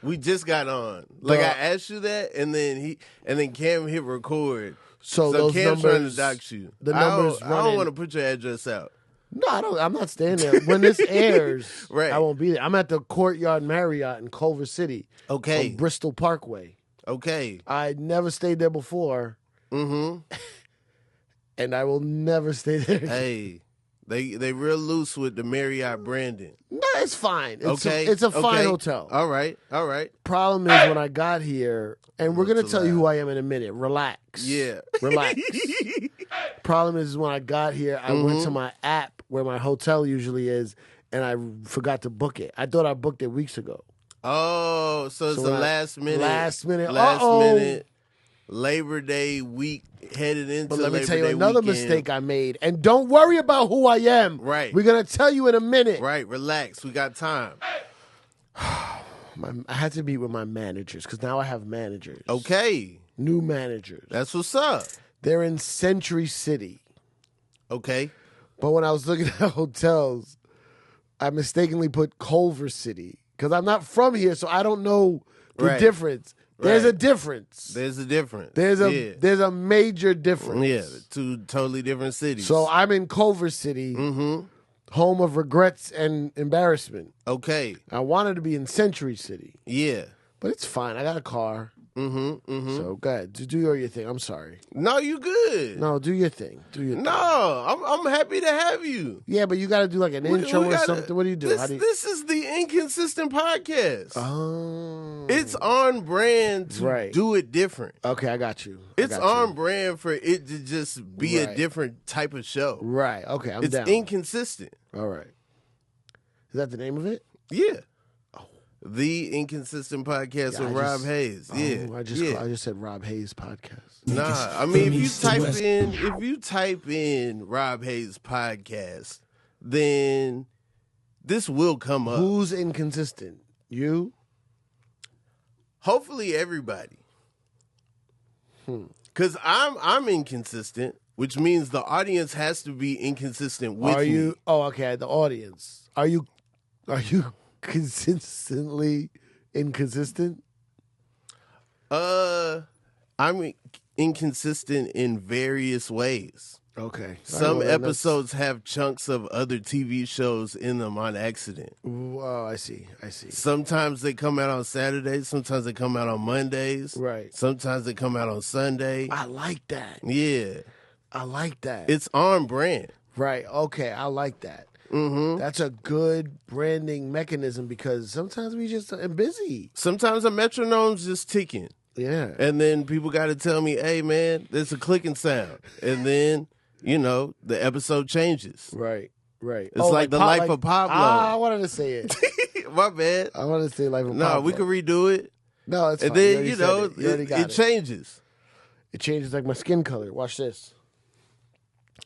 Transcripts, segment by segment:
We just got on. Like I asked you that, and then Cam hit record. So those Cam's numbers, trying to dox you. The numbers I don't want to put your address out. No, I don't. I'm not staying there. When this airs, right. I won't be there. I'm at the Courtyard Marriott in Culver City. Okay. On Bristol Parkway. Okay. I never stayed there before. Mm-hmm. And I will never stay there again. Hey, they real loose with the Marriott branding. No, it's fine. Okay. It's a fine hotel. All right. Problem is when I got here, and we're going to tell you who I am in a minute. Relax. Yeah. Relax. Problem is when I got here, I went to my app where my hotel usually is, and I forgot to book it. I thought I booked it weeks ago. Oh, so it's last minute. Last minute. Labor Day week headed into But let me Labor tell you Day another weekend. mistake I made. And don't worry about who I am. Right. We're going to tell you in a minute. Right. Relax. We got time. I had to meet with my managers because now I have managers. Okay. New managers. That's what's up. They're in Century City. Okay. But when I was looking at hotels, I mistakenly put Culver City because I'm not from here, so I don't know the difference. There's a difference. There's a difference. There's a major difference. Yeah, two totally different cities. So I'm in Culver City, home of regrets and embarrassment. Okay. I wanted to be in Century City. Yeah. But it's fine. I got a car. So go ahead. Do your thing. I'm sorry. No, you good. No, do your thing. No, I'm happy to have you. Yeah, but you got to do like an intro or something. What do you do? This is the Inconsistent Podcast. Oh. It's on brand to do it different. Okay, I got you. It's on brand for it to just be a different type of show. Right. Okay, I'm down. It's inconsistent. All right. Is that the name of it? Yeah. The Inconsistent Podcast with Rob Haze. Yeah. I just said Rob Haze Podcast. Nah, I mean if you type in Rob Haze Podcast, then this will come up. Who's inconsistent? You? Hopefully everybody. Cause I'm inconsistent, which means the audience has to be inconsistent with me. Are you? Oh, okay. The audience. Are you consistently inconsistent? I'm inconsistent in various ways. Okay. Some episodes have chunks of other TV shows in them on accident. Oh, I see. Sometimes they come out on Saturdays. Sometimes they come out on Mondays. Right. Sometimes they come out on Sunday. I like that. Yeah. I like that. It's on brand. Right. Okay. I like that. Mm-hmm. That's a good branding mechanism because sometimes we just are busy. Sometimes a metronome's just ticking. Yeah. And then people got to tell me, hey, man, there's a clicking sound. And then, the episode changes. Right. It's like the life of Pablo. I wanted to say it. My bad. I wanted to say life of Pablo. No, we can redo it. No, it's fine. And then, it changes. It changes like my skin color. Watch this.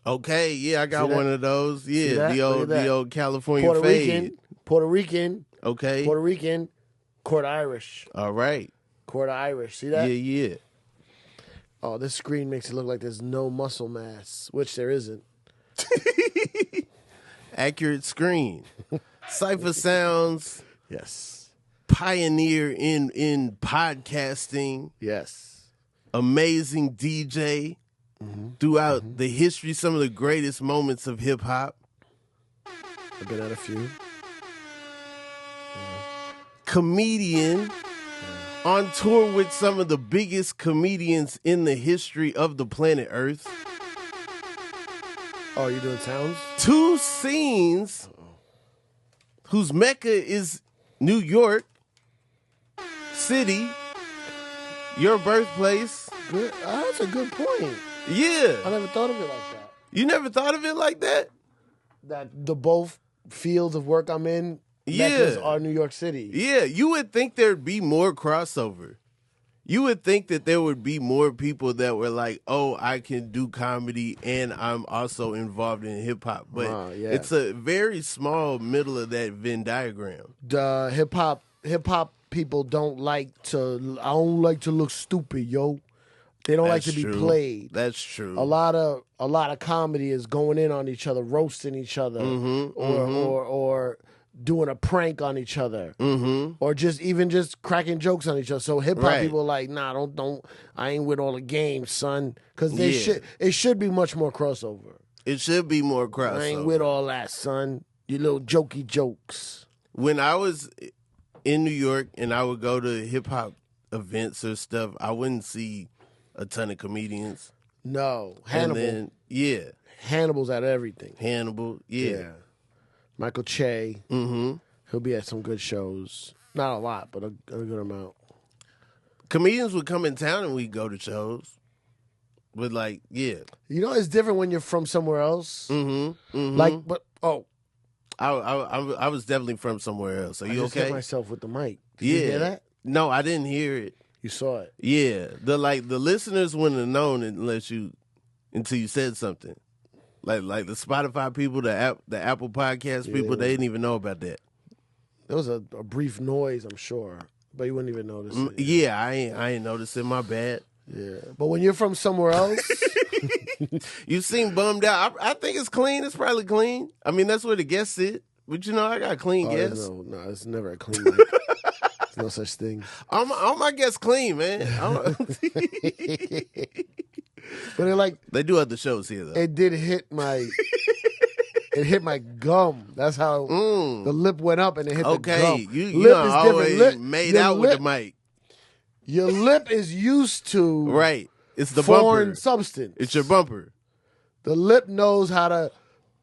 Okay, yeah, I got one of those. Yeah, the old California fade. Puerto Rican. Okay. Puerto Rican. Quarter Irish. All right. Quarter Irish. See that? Yeah. Oh, this screen makes it look like there's no muscle mass, which there isn't. Accurate screen. Cipha Sounds. Yes. Pioneer in podcasting. Yes. Amazing DJ. Throughout the history, some of the greatest moments of hip hop. I've been at a few. Comedian. On tour with some of the biggest comedians in the history of the planet Earth. Oh, you doing sounds? 2 scenes whose mecca is New York City, your birthplace. Good. That's a good point. Yeah. I never thought of it like that. You never thought of it like that? That the both fields of work I'm in, meccas are New York City. Yeah, you would think there'd be more crossover. You would think that there would be more people that were like, oh, I can do comedy and I'm also involved in hip hop. But it's a very small middle of that Venn diagram. The hip hop people don't like to. I don't like to look stupid, yo. They don't like to be played. That's true. A lot of comedy is going in on each other, roasting each other, or doing a prank on each other, or even just cracking jokes on each other. So hip hop people are like, nah, don't. I ain't with all the games, son, because it should be much more crossover. It should be more crossover. I ain't with all that, son. You little jokey jokes. When I was in New York and I would go to hip hop events or stuff, I wouldn't see a ton of comedians. No, Hannibal. Hannibal's at everything. Hannibal, yeah. Michael Che. He'll be at some good shows. Not a lot, but a good amount. Comedians would come in town and we'd go to shows. But You know, it's different when you're from somewhere else. I was definitely from somewhere else. Are you okay? I just hit myself with the mic. Did you hear that? No, I didn't hear it. You saw it. Yeah. The listeners wouldn't have known until you said something. Like the Spotify people, the Apple Podcast people, they didn't even know about that. There was a brief noise, I'm sure, but you wouldn't even notice it. Yeah, I ain't noticing. My bad. Yeah, but when you're from somewhere else, you seem bummed out. I think it's clean. It's probably clean. I mean, that's where the guests sit. But I got clean guests. No, it's never a clean mic. There's no such thing. All my guests clean, man. But they do other shows here though. It did hit my gum. That's how the lip went up and it hit the gum. Okay, you always made out with the mic. Your lip is used to It's the foreign bumper. substance. It's your bumper. The lip knows how to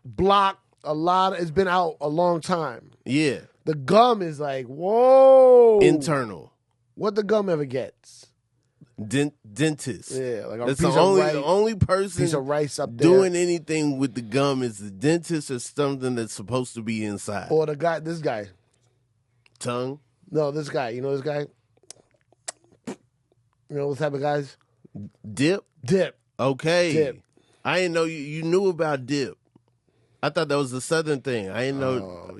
block a lot. It's been out a long time. Yeah. The gum is like, whoa. Internal. What the gum ever gets? Dentist. Yeah, like that's the only person piece of rice up there doing anything with the gum is the dentist or something that's supposed to be inside. Or this guy. Tongue? No, this guy. You know this guy? You know what type of guys? Dip? Okay. Dip. I didn't know you knew about dip. I thought that was a Southern thing. I didn't know.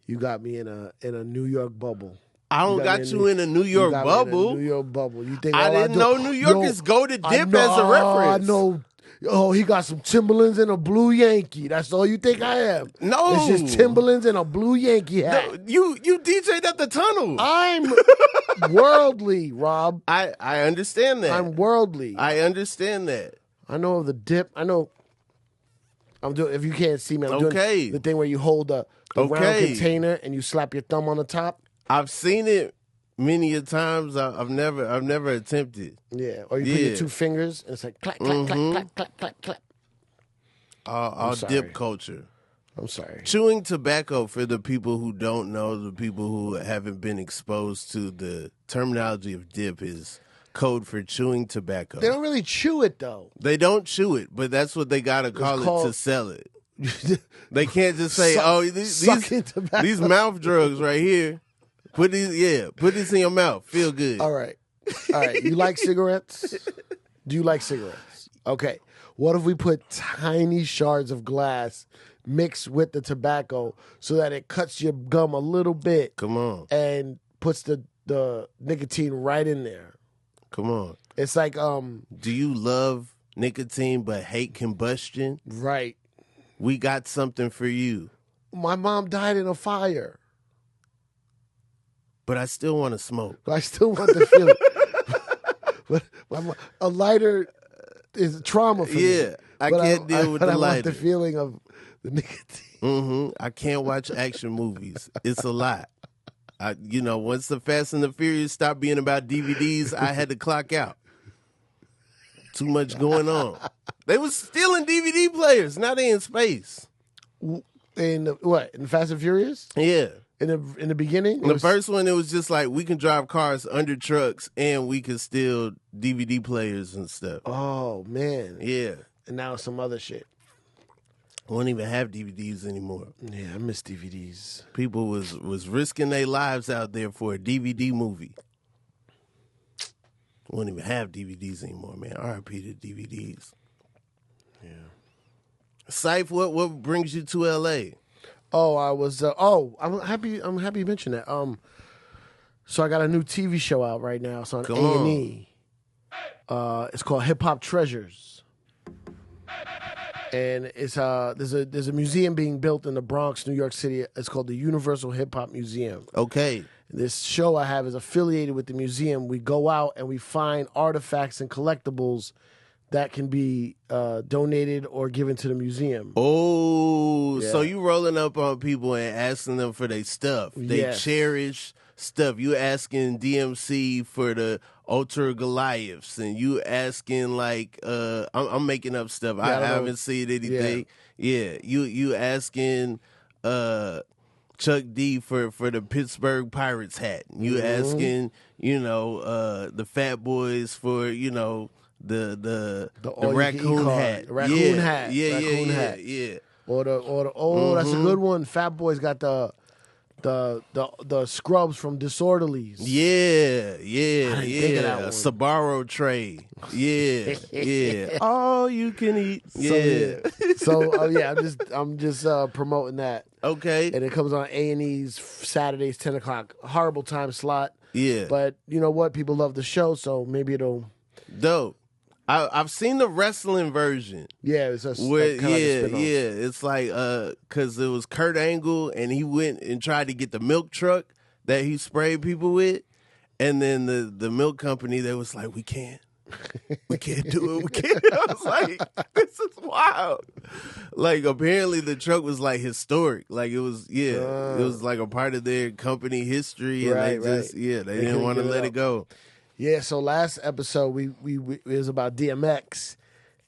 You got me in a New York bubble. I don't got you in a New York bubble. New York bubble. You think I didn't know New Yorkers go to dip as a reference. I know. Oh, he got some Timberlands and a blue Yankee. That's all you think I am? No. It's just Timberlands and a blue Yankee hat. No, you DJ'd at the Tunnel. I'm worldly, Rob. I understand that. I'm worldly. I understand that. I know of the dip. I know. I'm doing. If you can't see me, I'm doing the thing where you hold the round container and you slap your thumb on the top. I've seen it many a times. I've never attempted. Yeah, or you put your two fingers and it's like clap, clap, clap, clap, clap, clap. All dip culture. I'm sorry. Chewing tobacco, for the people who don't know, the people who haven't been exposed to the terminology of dip, is code for chewing tobacco. They don't really chew it though. They don't chew it, but that's what they gotta call it to sell it. They can't just say, these mouth drugs right here. Put this in your mouth. Feel good. All right. You like cigarettes? Do you like cigarettes? Okay. What if we put tiny shards of glass mixed with the tobacco so that it cuts your gum a little bit? Come on. And puts the nicotine right in there. Come on. It's like do you love nicotine but hate combustion? Right. We got something for you. My mom died in a fire. But I still want to smoke. I still want the feeling. But a lighter is trauma for me. Yeah, I can't deal with the lighter. I want the feeling of the nicotine. I can't watch action movies. It's a lot. Once the Fast and the Furious stopped being about DVDs, I had to clock out. Too much going on. They was stealing DVD players. Now they in space. In what? In Fast and Furious? Yeah. In the beginning? The first one, it was just like, we can drive cars under trucks and we can steal DVD players and stuff. Oh, man. Yeah. And now some other shit. Won't even have DVDs anymore. Yeah, I miss DVDs. People was risking their lives out there for a DVD movie. Won't even have DVDs anymore, man. R.I.P. to DVDs. Yeah. Ciph, what brings you to L.A.? Oh, I was. I'm happy. I'm happy you mentioned that. So I got a new TV show out right now. It's on A&E. It's called Hip Hop Treasures. And it's there's a museum being built in the Bronx, New York City. It's called the Universal Hip Hop Museum. Okay. This show I have is affiliated with the museum. We go out and we find artifacts and collectibles that can be donated or given to the museum. Oh, Yeah. so you rolling up on people and asking them for their stuff. They cherish stuff. You asking DMC for the Ultra Goliaths, and you asking like I'm making up stuff. I haven't seen anything. Yeah. You asking Chuck D for the Pittsburgh Pirates hat. You asking, the Fat Boys for, the raccoon hat. Raccoon hat. Yeah. Or that's a good one. Fat Boy's got the scrubs from Disorderlies. Yeah. Think of that one. Sbarro tray. Yeah. All you can eat. Yeah. I'm just promoting that. Okay. And it comes on A&E's Saturdays, 10 o'clock. Horrible time slot. Yeah. But you know what? People love the show, so maybe it'll... Dope. I've seen the wrestling version. Yeah, it's it's like because it was Kurt Angle and he went and tried to get the milk truck that he sprayed people with, and then the milk company, they was like, we can't do it. We can't. I was like, this is wild. Like apparently the truck was like historic. Like it was it was like a part of their company history, and they didn't want to let it go. Yeah, so last episode we it was about DMX,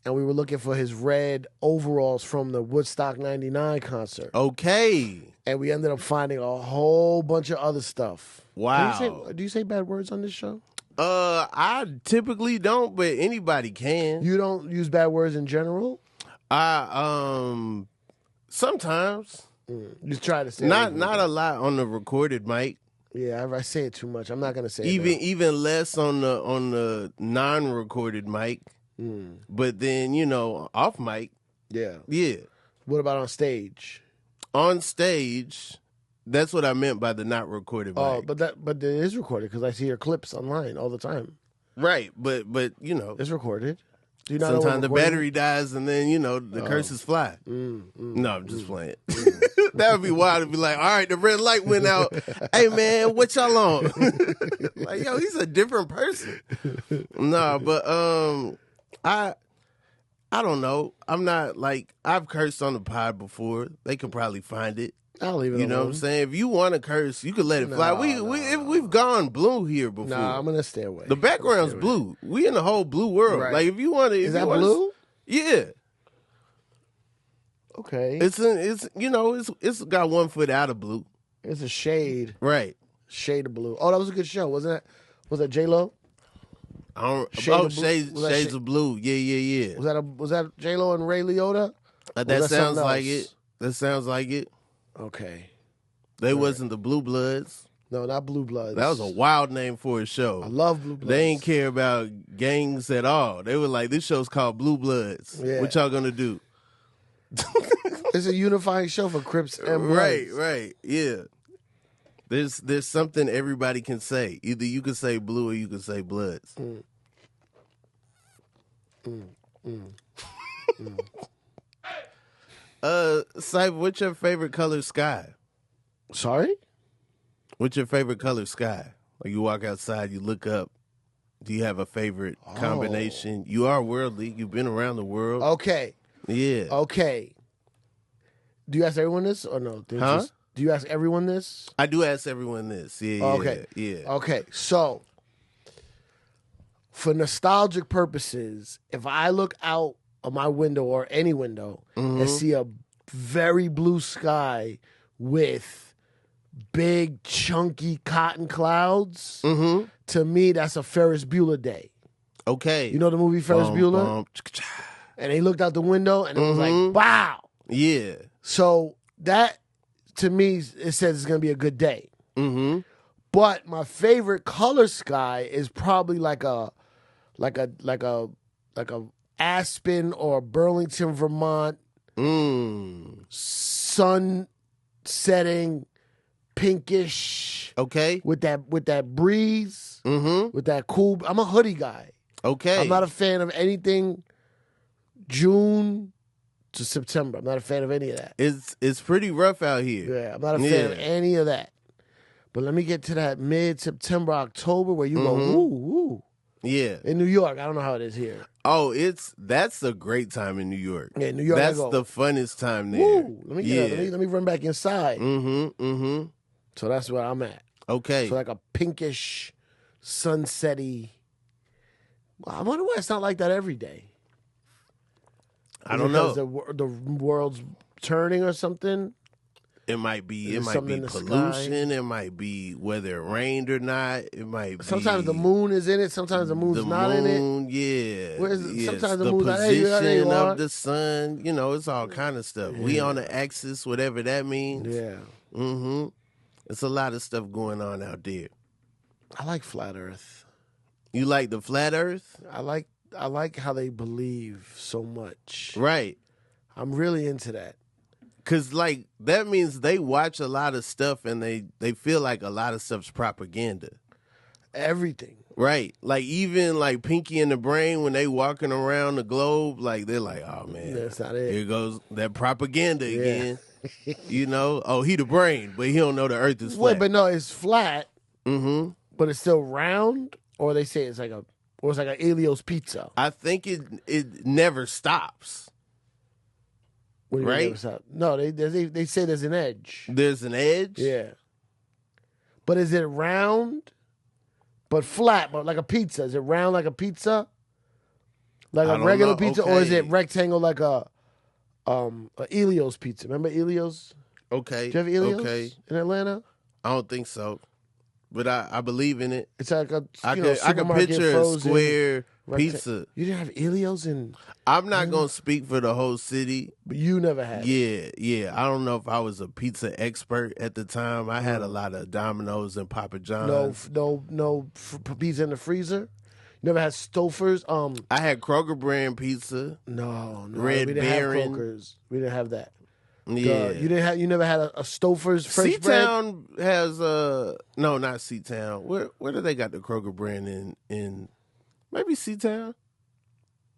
and we were looking for his red overalls from the Woodstock '99 concert. Okay, and we ended up finding a whole bunch of other stuff. Wow. Do you say bad words on this show? I typically don't, but anybody can. You don't use bad words in general? Sometimes. You try to say not a lot on the recorded mic. Yeah, I say it too much. I'm not gonna say even less on the non-recorded mic. But then off mic. Yeah. What about on stage? On stage, that's what I meant by the not recorded mic. Oh, but it is recorded because I see your clips online all the time. Right, but it's recorded. Do you not sometimes the battery dies and then the curses fly. No, I'm just playing. That would be wild to be like, all right, the red light went out. Hey man, what y'all on? Like, yo, he's a different person. No, but I don't know. I'm not like, I've cursed on the pod before. They could probably find it. I'll leave it You know what I'm saying? If you want to curse, you could let it fly. We've gone blue here before. Nah, I'm gonna stay away. The background's blue. We in the whole blue world. Right. Like if you want to, is that blue? Yeah. Okay. It's got 1 foot out of blue. It's a shade. Right. Shade of blue. Oh, that was a good show, wasn't it? Was that J-Lo? Shades of blue. Yeah. Was that J-Lo and Ray Liotta? That sounds like it. That sounds like it. Okay. They wasn't the Blue Bloods. No, not Blue Bloods. That was a wild name for a show. I love Blue Bloods. They ain't care about gangs at all. They were like, this show's called Blue Bloods. Yeah. What y'all gonna do? It's a unifying show for Crips and Bloods. Right. Yeah. There's something everybody can say. Either you can say blue or you can say Bloods. Ciph, what's your favorite color sky? Sorry? What's your favorite color sky? Like you walk outside, you look up. Do you have a favorite combination? You are worldly. You've been around the world. Okay. Yeah. Okay. Do you ask everyone this or no? Do you ask everyone this? I do ask everyone this. Yeah. Okay. Yeah. Okay. So, for nostalgic purposes, if I look out of my window or any window and see a very blue sky with big, chunky cotton clouds, to me, that's a Ferris Bueller day. Okay. You know the movie Ferris Bueller? And he looked out the window and it was like, wow. Yeah. So that, to me, it says it's going to be a good day. But my favorite color sky is probably like a Aspen or Burlington, Vermont, sun setting, pinkish. Okay. With that breeze. With that cool. I'm a hoodie guy. Okay. I'm not a fan of anything June to September. I'm not a fan of any of that. It's pretty rough out here. Yeah, I'm not a fan of any of that. But let me get to that mid-September, October where you go, woo, woo. Yeah. In New York, I don't know how it is here. Oh, that's a great time in New York. Yeah, New York. That's the funnest time there. Woo. Let me run back inside. Mm-hmm. So that's where I'm at. Okay. So like a pinkish, sunsetty. Well, I wonder why it's not like that every day. I don't know. Because the world's turning or something. It might be pollution. It might be whether it rained or not. It might be. Sometimes the moon is in it. Sometimes the moon's not in it. Yeah. Sometimes the moon's not in it. Position of the sun. You know, it's all kind of stuff. Yeah. We on the axis, whatever that means. Yeah. Mm-hmm. It's a lot of stuff going on out there. I like flat Earth. You like the flat Earth? I like how they believe so much. Right. I'm really into that. Cause like that means they watch a lot of stuff and they feel like a lot of stuff's propaganda. Everything. Right. Like even like Pinky and the Brain when they walking around the globe, like they're like, oh man, that's not it. Here goes that propaganda again. You know? Oh, he the brain, but he don't know the earth is flat. Wait, but no, it's flat. Mm-hmm. But it's still round, or they say it's like an Elio's pizza. I think it never stops. What do you mean never stop? No, they say there's an edge. There's an edge? Yeah. But is it round, but flat, but like a pizza? Is it round like a pizza? Like a regular pizza, or is it rectangle like a Elio's pizza? Remember Elio's? Okay. Do you have Elio's in Atlanta? I don't think so. But I believe in it. It's like I can picture a square pizza. You didn't have Elio's in... I'm not going to speak for the whole city. But you never had it. Yeah. I don't know if I was a pizza expert at the time. I had a lot of Domino's and Papa John's. No pizza in the freezer? You never had Stouffer's? I had Kroger brand pizza. No. Red we didn't Baron. have Kroger's. We didn't have that. Yeah, you never had a Stouffer's French bread? C-Town has no, not C-Town. Where do they got the Kroger brand in maybe C-Town?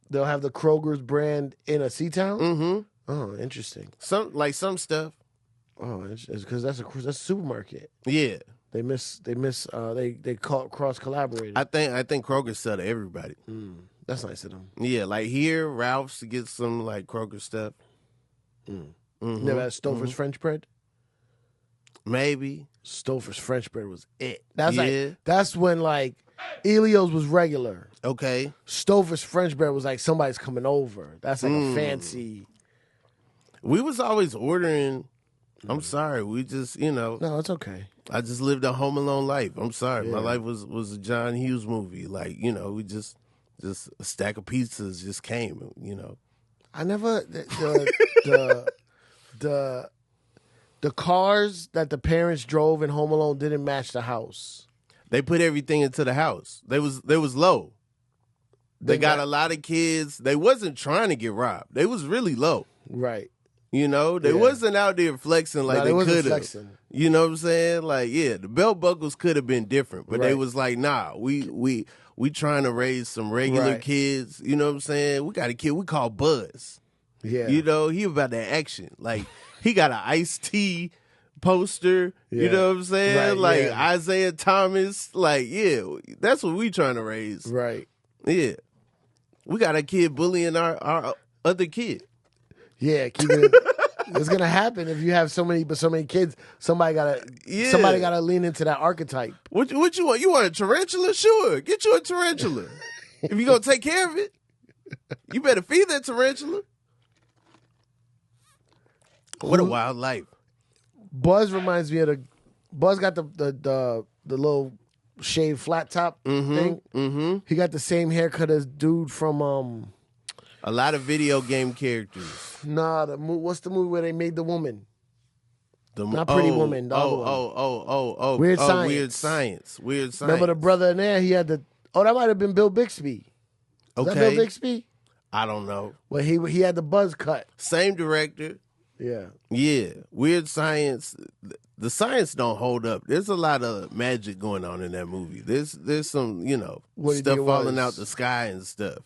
They'll have the Kroger's brand in a C-Town? Mm-hmm. Oh, interesting. Some stuff. Oh, it's because that's a supermarket. Yeah. They cross collaborated. I think Kroger sell to everybody. That's nice of them. Yeah, like here, Ralph's to get some like Kroger stuff. Mm-hmm. Never had Stouffer's French bread? Maybe. Stouffer's French bread was it. That's when like Elio's was regular. Okay. Stouffer's French bread was like somebody's coming over. That's like a fancy. We was always ordering. I'm sorry. We just, No, it's okay. I just lived a Home Alone life. I'm sorry. Yeah. My life was a John Hughes movie. Like, we just a stack of pizzas just came, I never the cars that the parents drove in Home Alone didn't match the house. They put everything into the house. They was low. They got a lot of kids. They wasn't trying to get robbed. They was really low. Right. They wasn't out there flexing like they could have. You know what I'm saying? Like, yeah, the belt buckles could have been different, but they was like, nah, we trying to raise some regular kids. You know what I'm saying? We got a kid we call Buzz. Yeah. He about that action. Like, he got an Ice-T poster. Yeah. You know what I'm saying? Right, Isaiah Thomas. Like, yeah, that's what we trying to raise. Right. Yeah. We got a kid bullying our other kid. Yeah, it's gonna happen if you have so many kids. Somebody gotta lean into that archetype. What you want? You want a tarantula? Sure, get you a tarantula. If you gonna take care of it, you better feed that tarantula. What a wild life. Buzz reminds me of Buzz got the little shaved flat top thing. Mm-hmm. He got the same haircut as dude from a lot of video game characters. Nah, what's the movie where they made the woman? Not Pretty Woman. The other one. Weird Science. Weird Science. Remember the brother in there? He had that might have been Bill Bixby. Was that Bill Bixby? I don't know. Well, he had the buzz cut. Same director. Yeah. Yeah. Weird Science. The science don't hold up. There's a lot of magic going on in that movie. There's some, what stuff falling out the sky and stuff.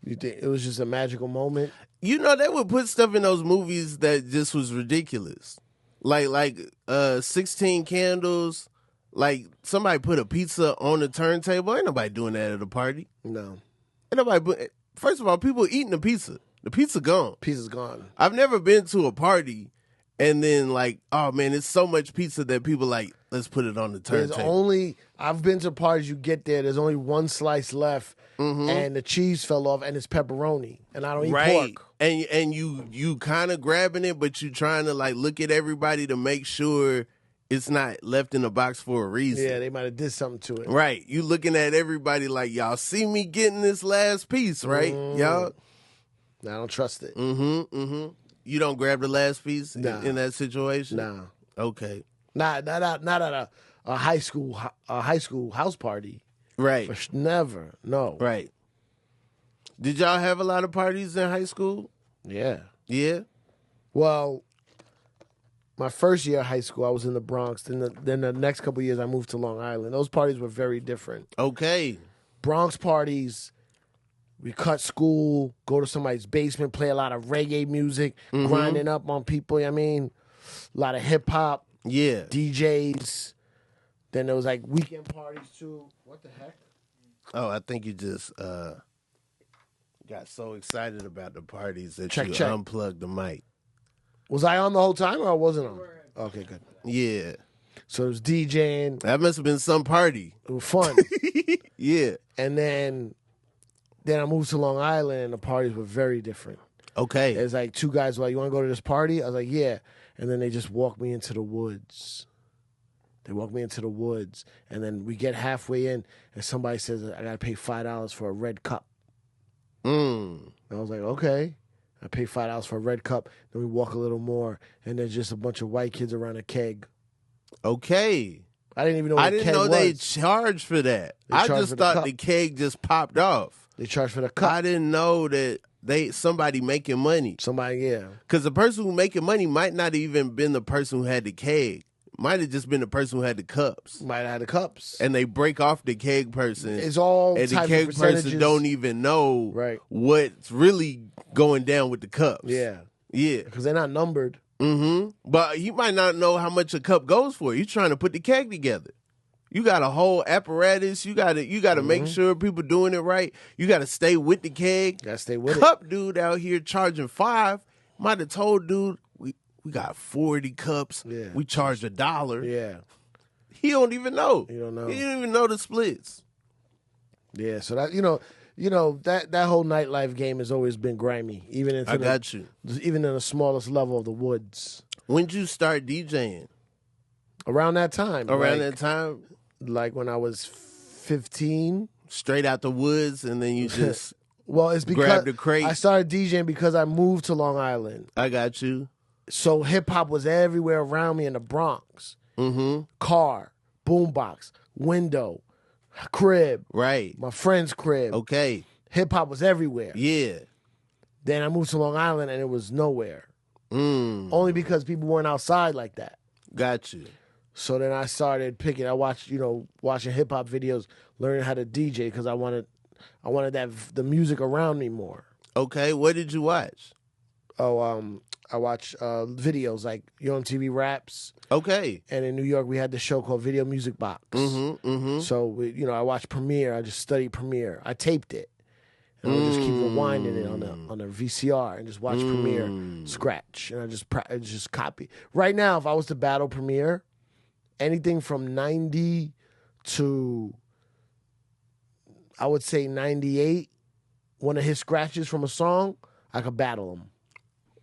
You think it was just a magical moment? You know, they would put stuff in those movies that just was ridiculous. Like 16 Candles. Like, somebody put a pizza on the turntable. Ain't nobody doing that at a party. No. Ain't nobody. First of all, people eating the pizza. The pizza gone. Pizza's gone. I've never been to a party and then like, oh man, it's so much pizza that people like, let's put it on the turntable. I've been to parties, you get there, there's only one slice left, and the cheese fell off, and it's pepperoni, and I don't eat pork. And you kind of grabbing it, but you trying to like look at everybody to make sure it's not left in the box for a reason. Yeah, they might have did something to it. Right. You looking at everybody like, y'all see me getting this last piece, right? Y'all? I don't trust it. You don't grab the last piece in that situation? Nah. Okay. Not at a high school house party. Right. Never. No. Right. Did y'all have a lot of parties in high school? Yeah. Yeah? Well, my first year of high school, I was in the Bronx. Then the next couple of years, I moved to Long Island. Those parties were very different. Okay. Bronx parties, we cut school, go to somebody's basement, play a lot of reggae music, grinding up on people, you know what I mean? A lot of hip-hop. Yeah. DJs. Then there was like weekend parties, too. What the heck? Oh, I think you just got so excited about the parties that you check. unplugged the mic. Was I on the whole time or I wasn't on? Okay, good. Yeah. So it was DJing. That must have been some party. It was fun. Yeah. And then I moved to Long Island and the parties were very different. Okay. It's like two guys were like, you want to go to this party? I was like, yeah. And then they just walked me into the woods. They walked me into the woods. And then we get halfway in and somebody says, I got to pay $5 for a red cup. And I was like, okay. I pay $5 for a red cup. Then we walk a little more, and there's just a bunch of white kids around a keg. Okay. I didn't even know what a keg was. I didn't know they charged for that. I just thought the keg just popped off. They charged for the cup. I didn't know that somebody making money. Somebody, yeah. Because the person who making money might not even been the person who had the keg. Might have just been the person who had the cups. Might have had the cups. And they break off the keg person. It's all and type the keg of percentages. person don't even know right. what's really going down with the cups. Yeah. Yeah. Because they're not numbered. But you might not know how much a cup goes for. You're trying to put the keg together. You got a whole apparatus. You got to make sure people doing it right. You got to stay with the keg. Got to stay with Cup dude out here charging $5 might have told dude, we got 40 cups. Yeah. We charged $1. Yeah. He don't even know. He don't know. He didn't even know the splits. Yeah. So that that whole nightlife game has always been grimy. Even into even in the smallest level of the woods. When did you start DJing? Around that time. That time? Like when I was 15. Straight out the woods, and then you just well, it's because grabbed a crate. I started DJing because I moved to Long Island. I got you. So hip-hop was everywhere around me in the Bronx. Car, boombox, window, crib. Right. My friend's crib. Okay. Hip-hop was everywhere. Yeah. Then I moved to Long Island and it was nowhere. Only because people weren't outside like that. Got you. So then I started picking. I watched, watching hip-hop videos, learning how to DJ because I wanted the music around me more. Okay. What did you watch? I watch videos like MTV Raps. Okay. And in New York, we had this show called Video Music Box. So, I watched Premiere. I just studied Premiere. I taped it. And I would just keep rewinding it on the VCR and just watch Premiere scratch. And I just copy. Right now, if I was to battle Premiere, anything from 90 to, I would say 98, one of his scratches from a song, I could battle him.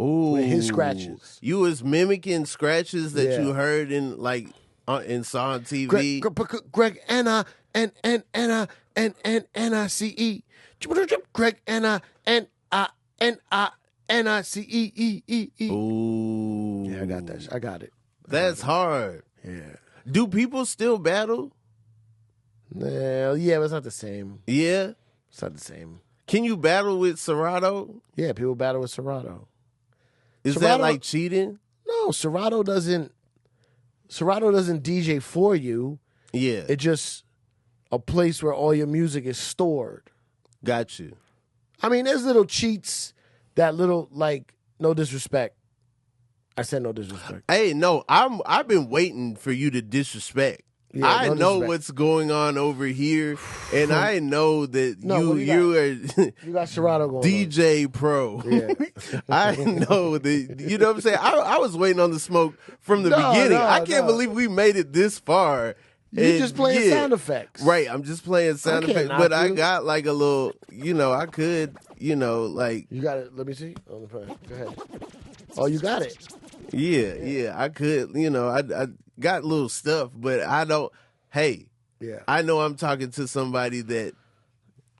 Ooh, with his scratches. You was mimicking scratches that you heard in saw on TV. Greg Anna N-I-C-E. Greg Anna N-I-C-E. Ooh, yeah, I got that. I got it. That's hard. Yeah. Do people still battle? Yeah, but it's not the same. Yeah, it's not the same. Can you battle with Serato? Yeah, people battle with Serato. Is that like cheating? No, Serato doesn't DJ for you. Yeah. It's just a place where all your music is stored. Got you. I mean, there's little cheats that little, like, no disrespect. I said no disrespect. Hey, no, I've been waiting for you to disrespect. Yeah, I no know disrespect. what's going on over here, and I know that you are you got Serato going DJ on. Pro. Yeah. I know that. You know what I'm saying? I was waiting on the smoke from the beginning. I can't believe we made it this far. You just playing sound effects, right? I'm just playing sound effects, but I got like a little. I could. Like you got it. Let me see. Go ahead. Oh, you got it. Yeah, I could. I got little stuff, but I don't. Hey, yeah, I know I'm talking to somebody that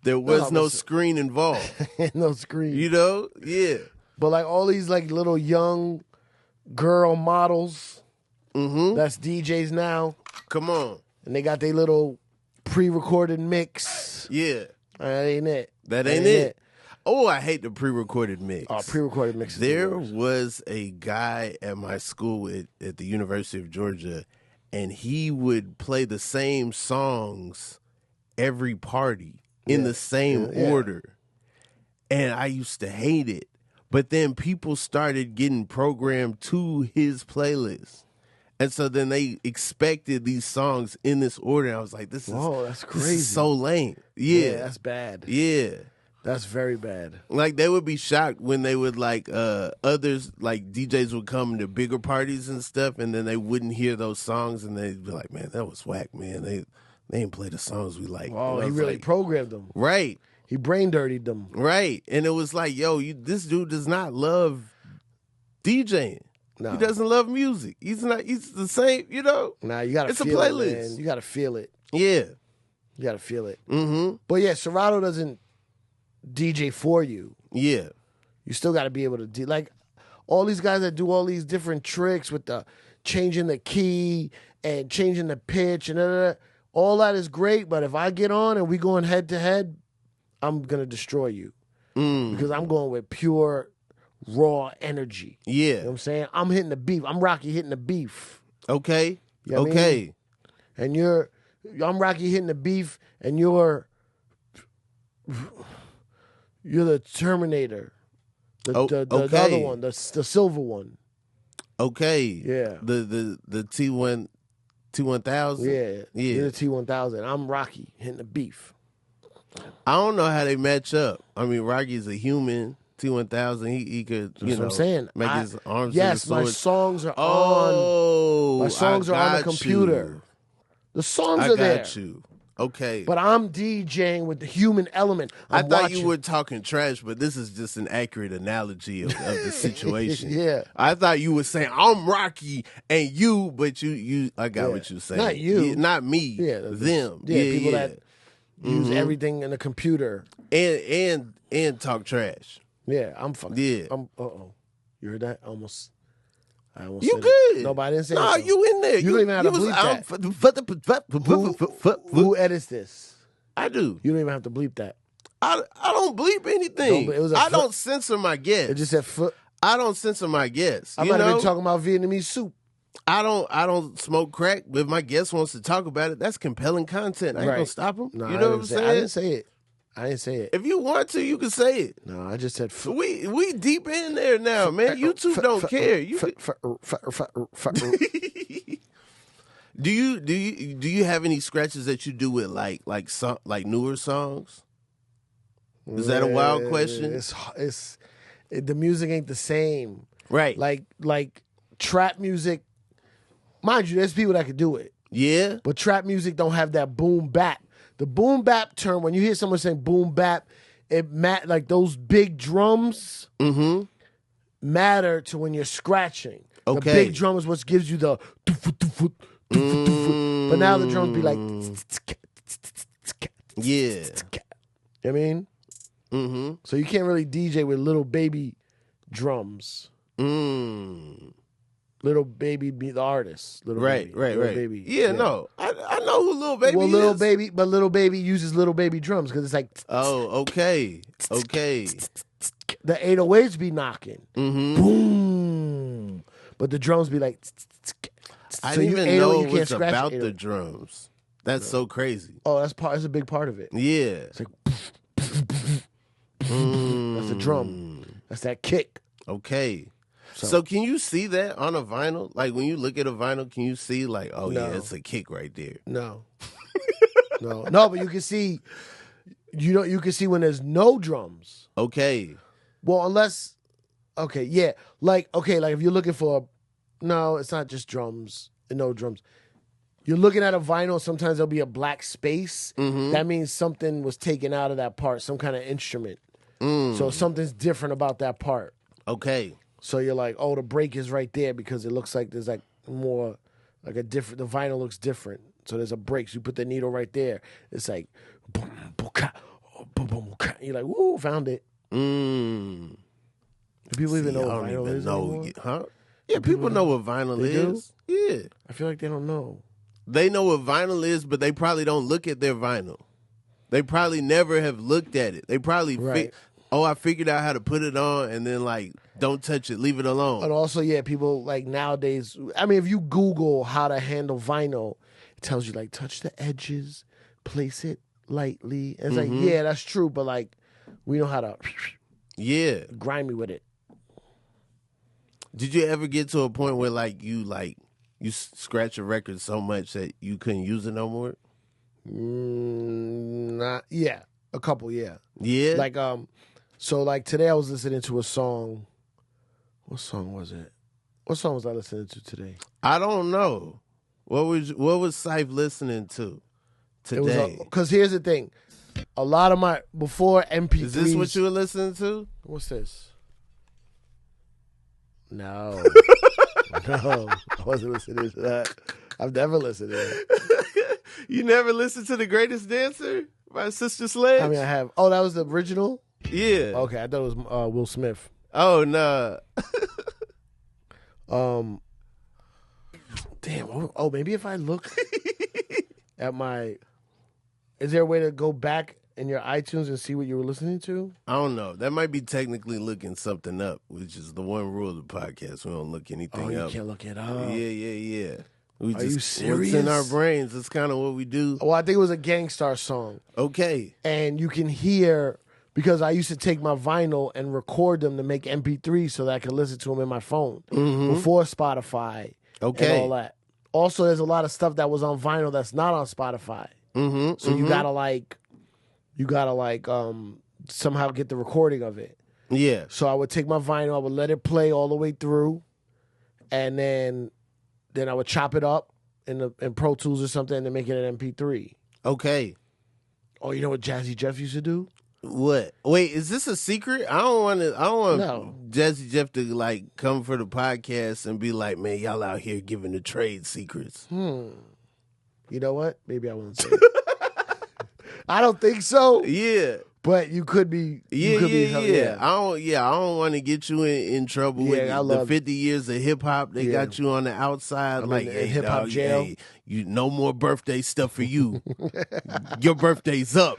there was no screen involved. No screen. Yeah. But like all these like little young girl models, that's DJs now. Come on, and they got their little pre-recorded mix. Yeah, that ain't it. That ain't it. Oh, I hate the pre-recorded mix. Oh, pre-recorded mix. There was a guy at my school at the University of Georgia, and he would play the same songs every party in the same order. And I used to hate it. But then people started getting programmed to his playlist. And so then they expected these songs in this order. And I was like, that's crazy. This is so lame. Yeah. That's bad. Yeah. That's very bad. Like, they would be shocked when they would, like, others, like, DJs would come to bigger parties and stuff, and then they wouldn't hear those songs, and they'd be like, man, that was whack, man. They didn't play the songs we like. Oh, he really programmed them. Right. He brain dirtied them. Right. And it was like, yo, this dude does not love DJing. No. He doesn't love music. He's the same, Nah, you gotta feel it. It's a playlist. It, man. You gotta feel it. Yeah. You gotta feel it. Mm-hmm. But yeah, Serato doesn't DJ for you. Yeah. You still gotta be able to like all these guys that do all these different tricks with the changing the key and changing the pitch and all that is great, but if I get on and we going head to head, I'm gonna destroy you. Because I'm going with pure raw energy. Yeah. You know what I'm saying? I'm hitting the beef. I'm Rocky hitting the beef. Okay. You know okay. I mean? And I'm Rocky hitting the beef, and you're the Terminator. The other one, the silver one. Okay. Yeah. The T1000. Yeah. You're the T1000. I'm Rocky hitting the beef. I don't know how they match up. I mean, Rocky's a human. T1000, he could, what I'm saying. Make his arms. Yes, my songs are on. My songs are on the computer. The songs are there. I got you. Okay. But I'm DJing with the human element. I thought you were talking trash, but this is just an accurate analogy of the situation. Yeah. I thought you were saying, I'm Rocky and you, but I got what you're saying. Not you. Yeah, not me. Yeah. Them. Yeah, people that use everything in the computer. And talk trash. Yeah, I'm fucking. Yeah. Uh-oh. You heard that? I almost you good. No, but I didn't say no, you in there. You don't even have to bleep that. Who edits this? I do. You don't even have to bleep that. I don't bleep anything. I don't censor my guests. It just said foot. I don't censor my guests. I might have been talking about Vietnamese soup. I don't smoke crack, but if my guest wants to talk about it, that's compelling content. I ain't gonna stop him. No, you know what I'm saying? I didn't say it. I didn't say it. If you want to, you can say it. No, I just said we deep in there now, man. YouTube don't care. Do you have any scratches that you do with like newer songs? Is that a wild question? It's the music ain't the same, right? Like trap music. Mind you, there's people that could do it. Yeah, but trap music don't have that boom bap. The boom bap term, when you hear someone saying boom bap, like those big drums matter to when you're scratching. Okay. The big drum is what gives you the but now the drums be like yeah. You know what I mean? Mm-hmm. So you can't really DJ with little baby drums. Little Baby be the artist. Little Baby. Little Baby. Yeah, no. I know who Little Baby is. Little Baby uses Little Baby drums because it's like... Oh, okay. Okay. The 808s be knocking. Boom. But the drums be like... I didn't even know it was about the drums. That's so crazy. Oh, that's a big part of it. Yeah. It's like... That's the drum. That's that kick. Okay. So can you see that on a vinyl? Like when you look at a vinyl, can you see like, oh yeah, it's a kick right there? No. No, but you can see. You can see when there's no drums. Okay. Well, unless. Okay, yeah, like if you're looking for, no, it's not just drums and no drums. You're looking at a vinyl. Sometimes there'll be a black space. Mm-hmm. That means something was taken out of that part, some kind of instrument. So something's different about that part. Okay. So you're like, oh, the break is right there because it looks like there's like more, like a different. The vinyl looks different. So there's a break. So you put the needle right there. It's like, boom, boom, boom, boom. You're like, woo, found it. Mm. Do people even know what vinyl is anymore? Huh? Yeah, people know what vinyl is. Do? Yeah. I feel like they don't know. They know what vinyl is, but they probably don't look at their vinyl. They probably never have looked at it. They probably I figured out how to put it on, and then like, don't touch it, leave it alone. And also, yeah, people like nowadays, I mean, if you Google how to handle vinyl, it tells you like touch the edges, place it lightly. And it's like, yeah, that's true, but like, we know how to grimy with it. Did you ever get to a point where you scratch a record so much that you couldn't use it no more? Yeah, a couple, yeah. Yeah? Like, so like today I was listening to a song. What song was it? What song was I listening to today? I don't know. What was Ciph listening to today? Because here's the thing. A lot of my, before MP3s. Is this what you were listening to? What's this? No. No, I wasn't listening to that. I've never listened to that. You never listened to The Greatest Dancer by Sister Sledge? I mean, I have. Oh, that was the original? Yeah. Okay, I thought it was Will Smith. Oh, no. Damn. Oh, maybe if I look at my... Is there a way to go back in your iTunes and see what you were listening to? I don't know. That might be technically looking something up, which is the one rule of the podcast. We don't look anything up. Oh, you can't look it up. Yeah. Are you serious? What's in our brains. That's kind of what we do. Well, I think it was a Gangstar song. Okay. And you can hear... Because I used to take my vinyl and record them to make MP3 so that I could listen to them in my phone before Spotify and all that. Also, there's a lot of stuff that was on vinyl that's not on Spotify. So you gotta somehow get the recording of it. Yeah. So I would take my vinyl, I would let it play all the way through, and then I would chop it up in Pro Tools or something and then make it an MP3. Okay. Oh, you know what Jazzy Jeff used to do? What? Wait, is this a secret? I don't want Jazzy Jeff to come for the podcast and be like, man, y'all out here giving the trade secrets. You know what? Maybe I won't say it. I don't think so. Yeah. But you could be. Yeah. I don't want to get you in trouble with the 50 years of hip hop. They got you on the outside hip hop jail. Hey, you no more birthday stuff for you. Your birthday's up.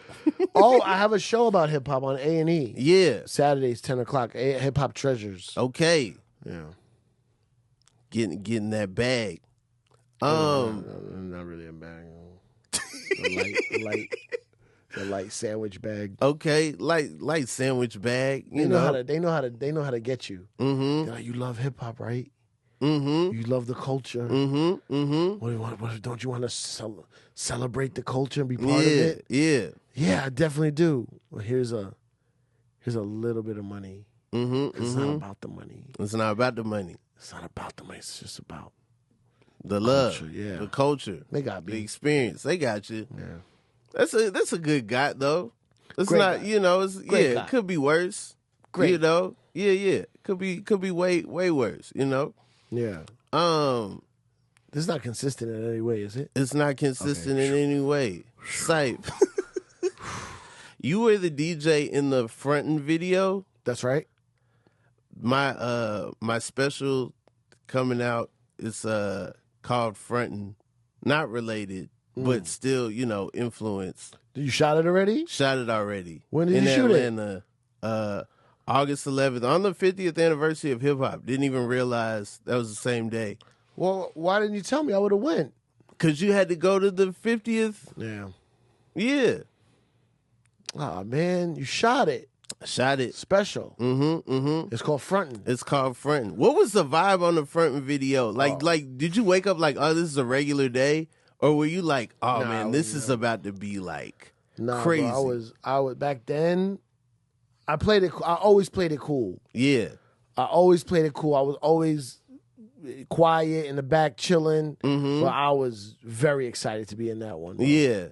Oh, I have a show about hip hop on A&E. Yeah. Saturdays 10:00. Hip Hop Treasures. Okay. Yeah. Getting that bag. Not really a bag. The light sandwich bag. Okay, light sandwich bag. They know how to get you. They're like, you love hip hop, right? You love the culture. What, don't you want to celebrate the culture and be part of it? Yeah, I definitely do. Well, here's a little bit of money. It's not about the money. It's not about the money. It's not about the money. It's just about the love, culture, the culture. They got the experience. They got you. Yeah. That's a good guy though. It's Great not, guy. It could be worse. Great. Yeah. Could be way worse, Yeah. This is not consistent in any way, is it? It's not consistent in any way. Ciph. You were the DJ in the frontin' video. That's right. My special coming out is called Frontin'. Not related. But still, influence. Did you shot it already? Shot it already. When did you shoot Atlanta, August 11th, on the 50th anniversary of hip hop. Didn't even realize that was the same day. Well, why didn't you tell me? I would have went. Because you had to go to the 50th. Yeah. Yeah. Oh, man, you shot it. Shot it. Special. It's called Frontin'. It's called Frontin'. What was the vibe on the Frontin' video? Like, did you wake up like, oh, this is a regular day? Or were you like, oh, man, this is about to be like crazy? Bro, I was back then, I always played it cool. Yeah. I always played it cool. I was always quiet in the back chilling. But I was very excited to be in that one. Bro. Yeah.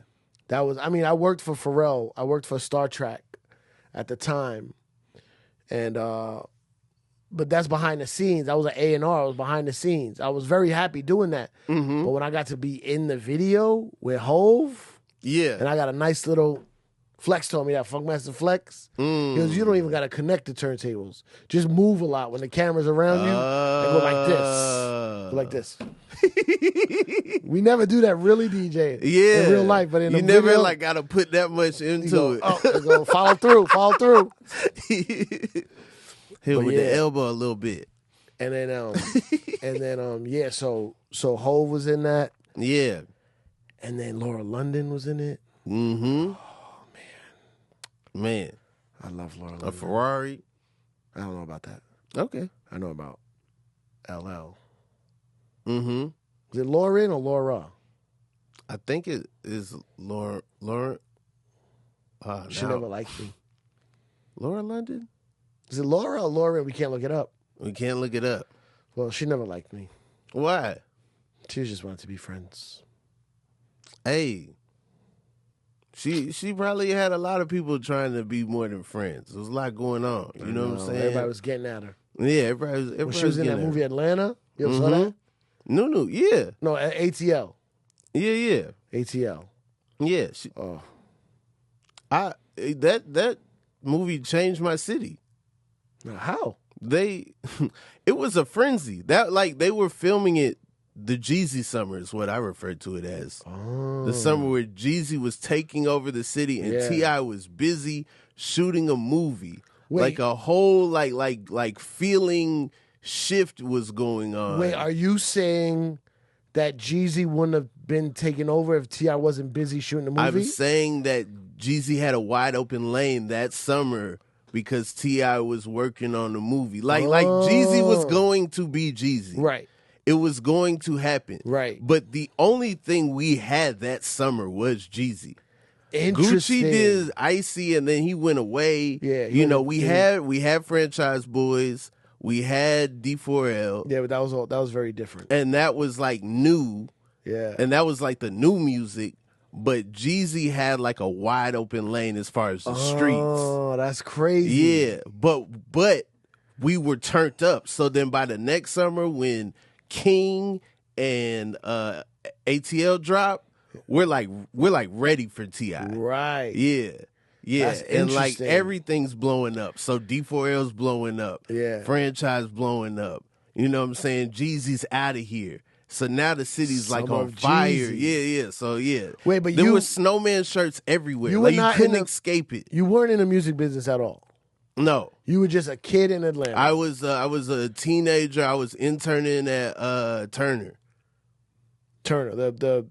I worked for Pharrell. I worked for Star Trek at the time. And but that's behind the scenes. I was an A&R. I was behind the scenes. I was very happy doing that. But when I got to be in the video with Hove, and I got a nice little Flex told me that, Funkmaster Flex. He goes, you don't even got to connect the turntables. Just move a lot when the camera's around you and go like this. Go like this. We never do that really, DJ. Yeah. In real life, but in you the never video, like got to put that much into it. Go, follow through. Hit with the elbow a little bit. And then so Hove was in that. Yeah. And then Laura London was in it. Oh man. I love Laura London. A Ferrari? I don't know about that. Okay. I know about LL. Mm-hmm. Is it Lauren or Laura? I think it is Laura. She never liked me. Laura London? Is it Laura or Lauren? We can't look it up. We can't look it up. Well, she never liked me. Why? She just wanted to be friends. Hey. She probably had a lot of people trying to be more than friends. There was a lot going on. You know what I'm saying? Everybody was getting at her. Yeah, everybody was when she was in that movie Atlanta, you ever saw that? No, yeah. No, ATL. Yeah. ATL. Yeah. That movie changed my city. How? It was a frenzy. That like they were filming it the Jeezy summer is what I refer to it as. The summer where Jeezy was taking over the city and T.I. was busy shooting a movie. Wait. Like a whole like feeling shift was going on. Wait, are you saying that Jeezy wouldn't have been taken over if T.I. wasn't busy shooting the movie? I'm saying that Jeezy had a wide open lane that summer because T.I. was working on the movie. Like Jeezy was going to be Jeezy. Right. It was going to happen. Right. But the only thing we had that summer was Jeezy. Interesting. Gucci did Icy and then he went away. Yeah. We had Franchise Boys. We had D4L. Yeah, but that was very different. And that was like new. Yeah. And that was like the new music. But Jeezy had like a wide open lane as far as the streets. Oh, that's crazy. Yeah. But we were turned up. So then by the next summer when King and ATL drop, we're like ready for T.I. Right. Yeah. That's and like interesting. everything's blowing up. So D4L's blowing up. Yeah. Franchise blowing up. You know what I'm saying? Jeezy's out of here. So now the city's like Summer on of fire. Jeezy. Yeah. So yeah. Wait, but there were snowman shirts everywhere. You were you not couldn't in the- escape it. You weren't in the music business at all. No. You were just a kid in Atlanta. I was a teenager. I was interning at Turner. Turner, the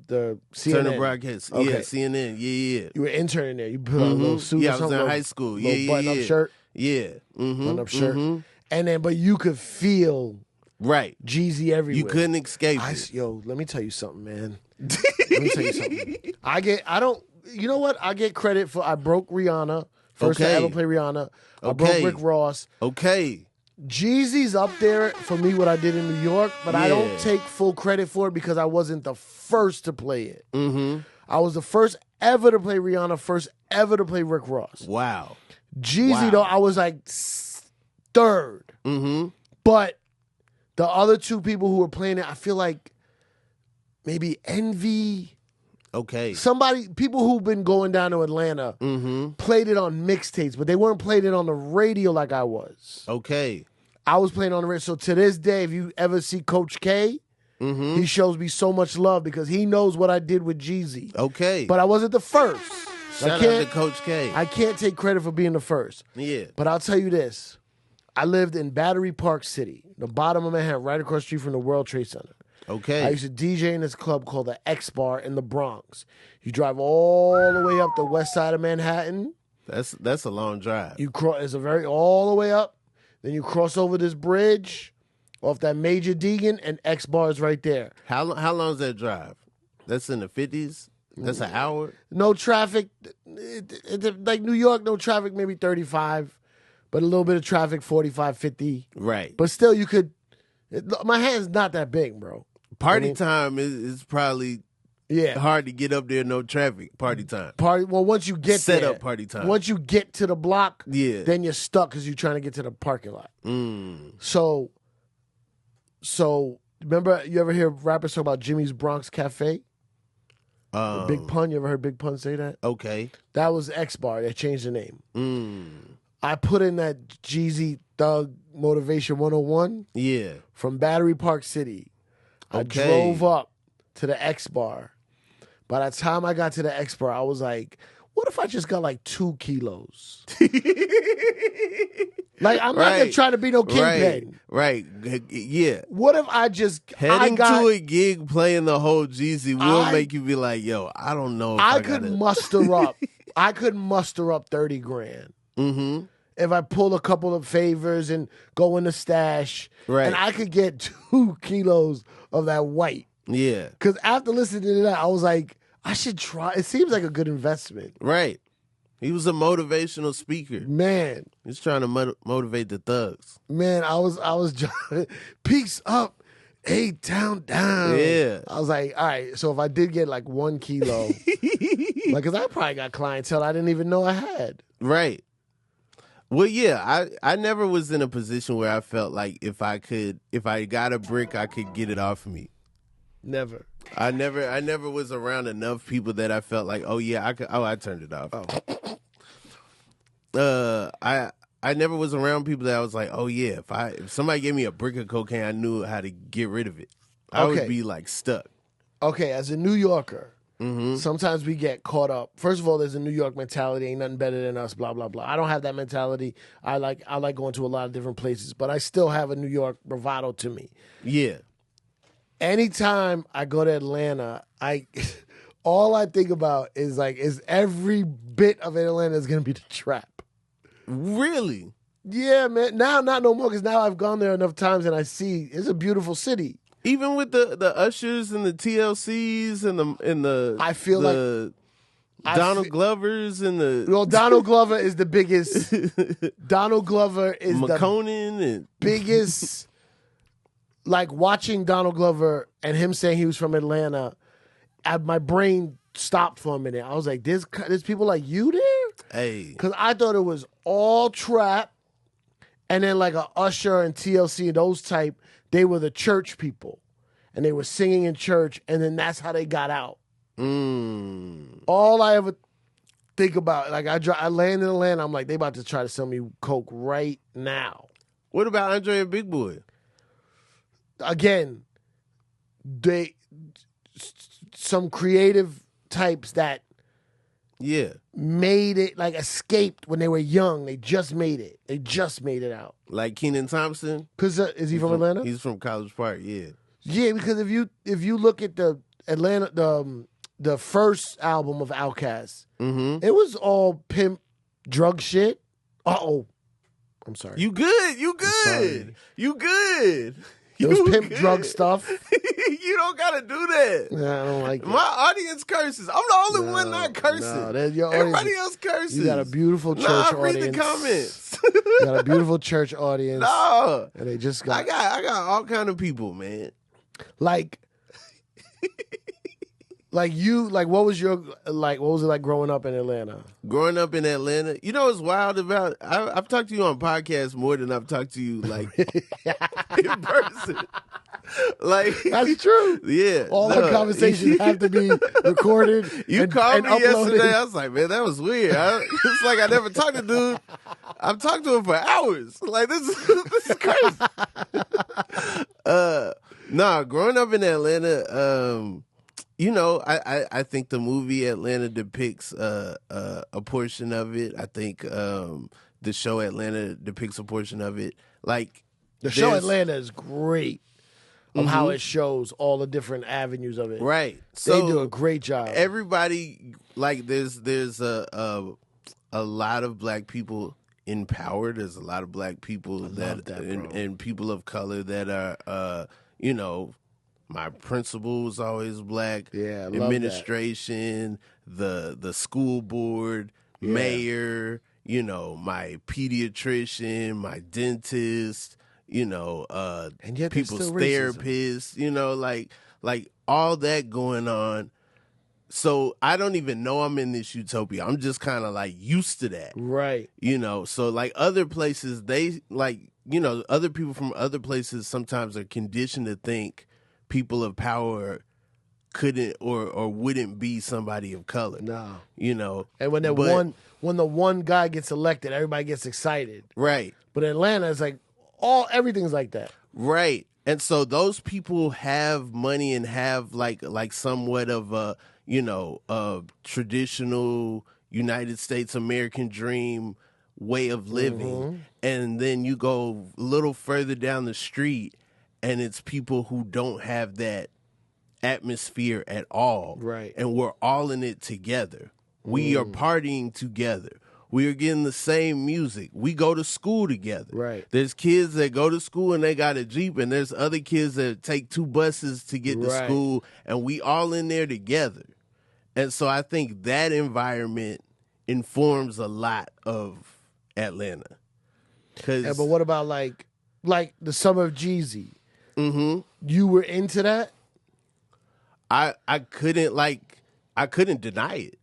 CNN. Turner Broadcast. Okay. Yeah, CNN. Yeah. You were interning there. You put on a little suit or I was something. in high school. Little button-up shirt. Yeah. Button-up shirt. And then, but you could feel right. Jeezy everywhere. You couldn't escape it. Yo, let me tell you something, man. You know what? I get credit for, I broke Rihanna. First to ever play Rihanna. I broke Rick Ross. Okay. Jeezy's up there for me, what I did in New York, but I don't take full credit for it because I wasn't the first to play it. I was the first ever to play Rihanna, first ever to play Rick Ross. Wow. Jeezy, though, I was like third. But the other two people who were playing it, I feel like maybe Envy. Okay. People who've been going down to Atlanta played it on mixtapes, but they weren't playing it on the radio like I was. Okay. I was playing on the radio. So to this day, if you ever see Coach K, he shows me so much love because he knows what I did with Jeezy. Okay. But I wasn't the first. Shout out to Coach K. I can't take credit for being the first. Yeah. But I'll tell you this. I lived in Battery Park City, the bottom of Manhattan, right across the street from the World Trade Center. Okay. I used to DJ in this club called the X Bar in the Bronx. You drive all the way up the west side of Manhattan, That's a long drive. You cross, it's a very all the way up. Then you cross over this bridge off that Major Deegan, and X Bar's right there. How long is that drive? That's in the 50s? That's an hour? No traffic. Like New York, no traffic, maybe 35. But a little bit of traffic, 45, 50. Right. But still, you could. My hand's not that big, bro. Party time is probably hard to get up there, no traffic. Party time. Well, once you get Set there, up party time. Once you get to the block, then you're stuck because you're trying to get to the parking lot. So remember, you ever hear rappers talk about Jimmy's Bronx Cafe? Big Pun, you ever heard Big Pun say that? Okay. That was X Bar. They changed the name. I put in that Jeezy Thug Motivation 101 from Battery Park City. I drove up to the X Bar. By the time I got to the X Bar, I was like, what if I just got like 2 kilos? Like, I'm not going to try to be no kingpin. Right. Yeah. What if I just... Heading to a gig playing the whole Jeezy will make you be like, yo, I don't know if I could muster up. I could muster up 30 grand. If I pull a couple of favors and go in the stash. Right. And I could get 2 kilos of that white. Yeah. Because after listening to that, I was like, I should try. It seems like a good investment. Right. He was a motivational speaker. Man. He's trying to motivate the thugs. Man, I was peace up, A-Town down. Yeah. I was like, all right, so if I did get like 1 kilo, like, because I probably got clientele I didn't even know I had. Right. Well, yeah, I never was in a position where I felt like if I got a brick, I could get it off of me. Never. I never was around enough people that I felt like, oh yeah, I turned it off. I never was around people that I was like, oh yeah, if somebody gave me a brick of cocaine, I knew how to get rid of it. I would be like stuck. Okay, as a New Yorker, sometimes we get caught up. First of all, there's a New York mentality, ain't nothing better than us, blah, blah, blah. I don't have that mentality. I like going to a lot of different places, but I still have a New York bravado to me. Yeah. Anytime I go to Atlanta, all I think about is every bit of Atlanta is gonna be the trap. Really? Yeah, man. Now not no more, because now I've gone there enough times and I see it's a beautiful city. Even with the Ushers and the TLCs and the I feel like Donald Glover's and the... Well, Donald Glover is the biggest. Donald Glover is McConan and biggest. Like, watching Donald Glover and him saying he was from Atlanta, my brain stopped for a minute. I was like, there's people like you there? Hey. Because I thought it was all trap, and then like a Usher and TLC and those type, they were the church people. And they were singing in church, and then that's how they got out. All I ever think about, like, I land in Atlanta, I'm like, they about to try to sell me coke right now. What about Andre and Big Boy? Again, some creative types that made it, like, escaped when they were young. They just made it. They just made it out. Like Kenan Thompson? Because is he from Atlanta? He's from College Park, yeah. Yeah, because if you look at the Atlanta, the first album of Outkast, it was all pimp drug shit. I'm sorry. You good. You good. It was pimp drug stuff. You don't gotta do that. Nah, I don't like it. My audience curses. I'm the only one not cursing. Your Everybody else curses. You got a beautiful church audience. Read the comments. You got a beautiful church audience. No. And they just got... I got all kind of people, man. Like what was it like growing up in Atlanta? Growing up in Atlanta, you know what's wild about? I've talked to you on podcasts more than I've talked to you like in person. Like, that's true. Yeah, all our conversations have to be recorded. You called me yesterday. I was like, man, that was weird. It's like I never talked to dude. I've talked to him for hours. Like, this is crazy. Growing up in Atlanta, you know, I think the movie Atlanta depicts a portion of it. I think the show Atlanta depicts a portion of it. Like, the show Atlanta is great of how it shows all the different avenues of it. Right. So they do a great job. Everybody, like, there's a a lot of black people in power. There's a lot of black people and people of color that are, you know, my principal was always black. Yeah, I administration, the school board, mayor, you know, my pediatrician, my dentist, you know, and yet people's therapists, you know, like all that going on. So I don't even know I'm in this utopia. I'm just kind of like used to that. Right. You know, so like other places, they like, you know, other people from other places sometimes are conditioned to think people of power couldn't or wouldn't be somebody of color. No. You know. And when the one guy gets elected, everybody gets excited. Right. But Atlanta is like everything's like that. Right. And so those people have money and have like somewhat of a, you know, a traditional United States American dream way of living. And then you go a little further down the street and it's people who don't have that atmosphere at all. Right. And we're all in it together. We are partying together. We are getting the same music. We go to school together. Right. There's kids that go to school and they got a Jeep, and there's other kids that take 2 buses to get to school, and we all in there together. And so I think that environment informs a lot of Atlanta. But what about like the summer of Jeezy? You were into that? I couldn't deny it.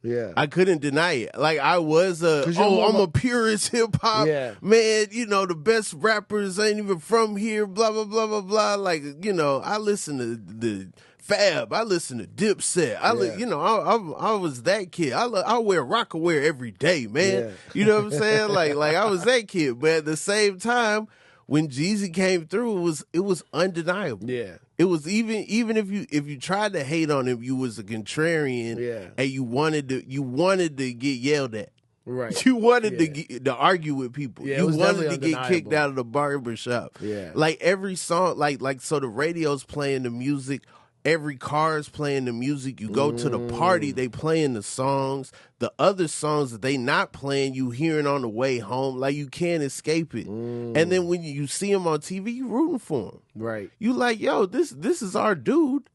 Yeah. I couldn't deny it. Like I was I'm a purist hip hop man, you know, the best rappers ain't even from here, blah blah blah blah blah. Like, you know, I listen to the Fab, I listen to Dipset. You know, I was that kid. I wear Rockaware every day, man. Yeah. You know what I'm saying? like I was that kid, but at the same time, when Jeezy came through, it was undeniable. Yeah. It was even if you tried to hate on him, you was a contrarian, and you wanted to get yelled at. Right. You wanted to argue with people. Yeah, you wanted to get kicked out of the barbershop. Yeah. Like every song, like so the radio's playing the music. Every car's playing the music. You go to the party, they playing the songs. The other songs that they not playing, you hearing on the way home. Like you can't escape it. And then when you see him on TV, you rooting for him. Right. You like, yo, this is our dude.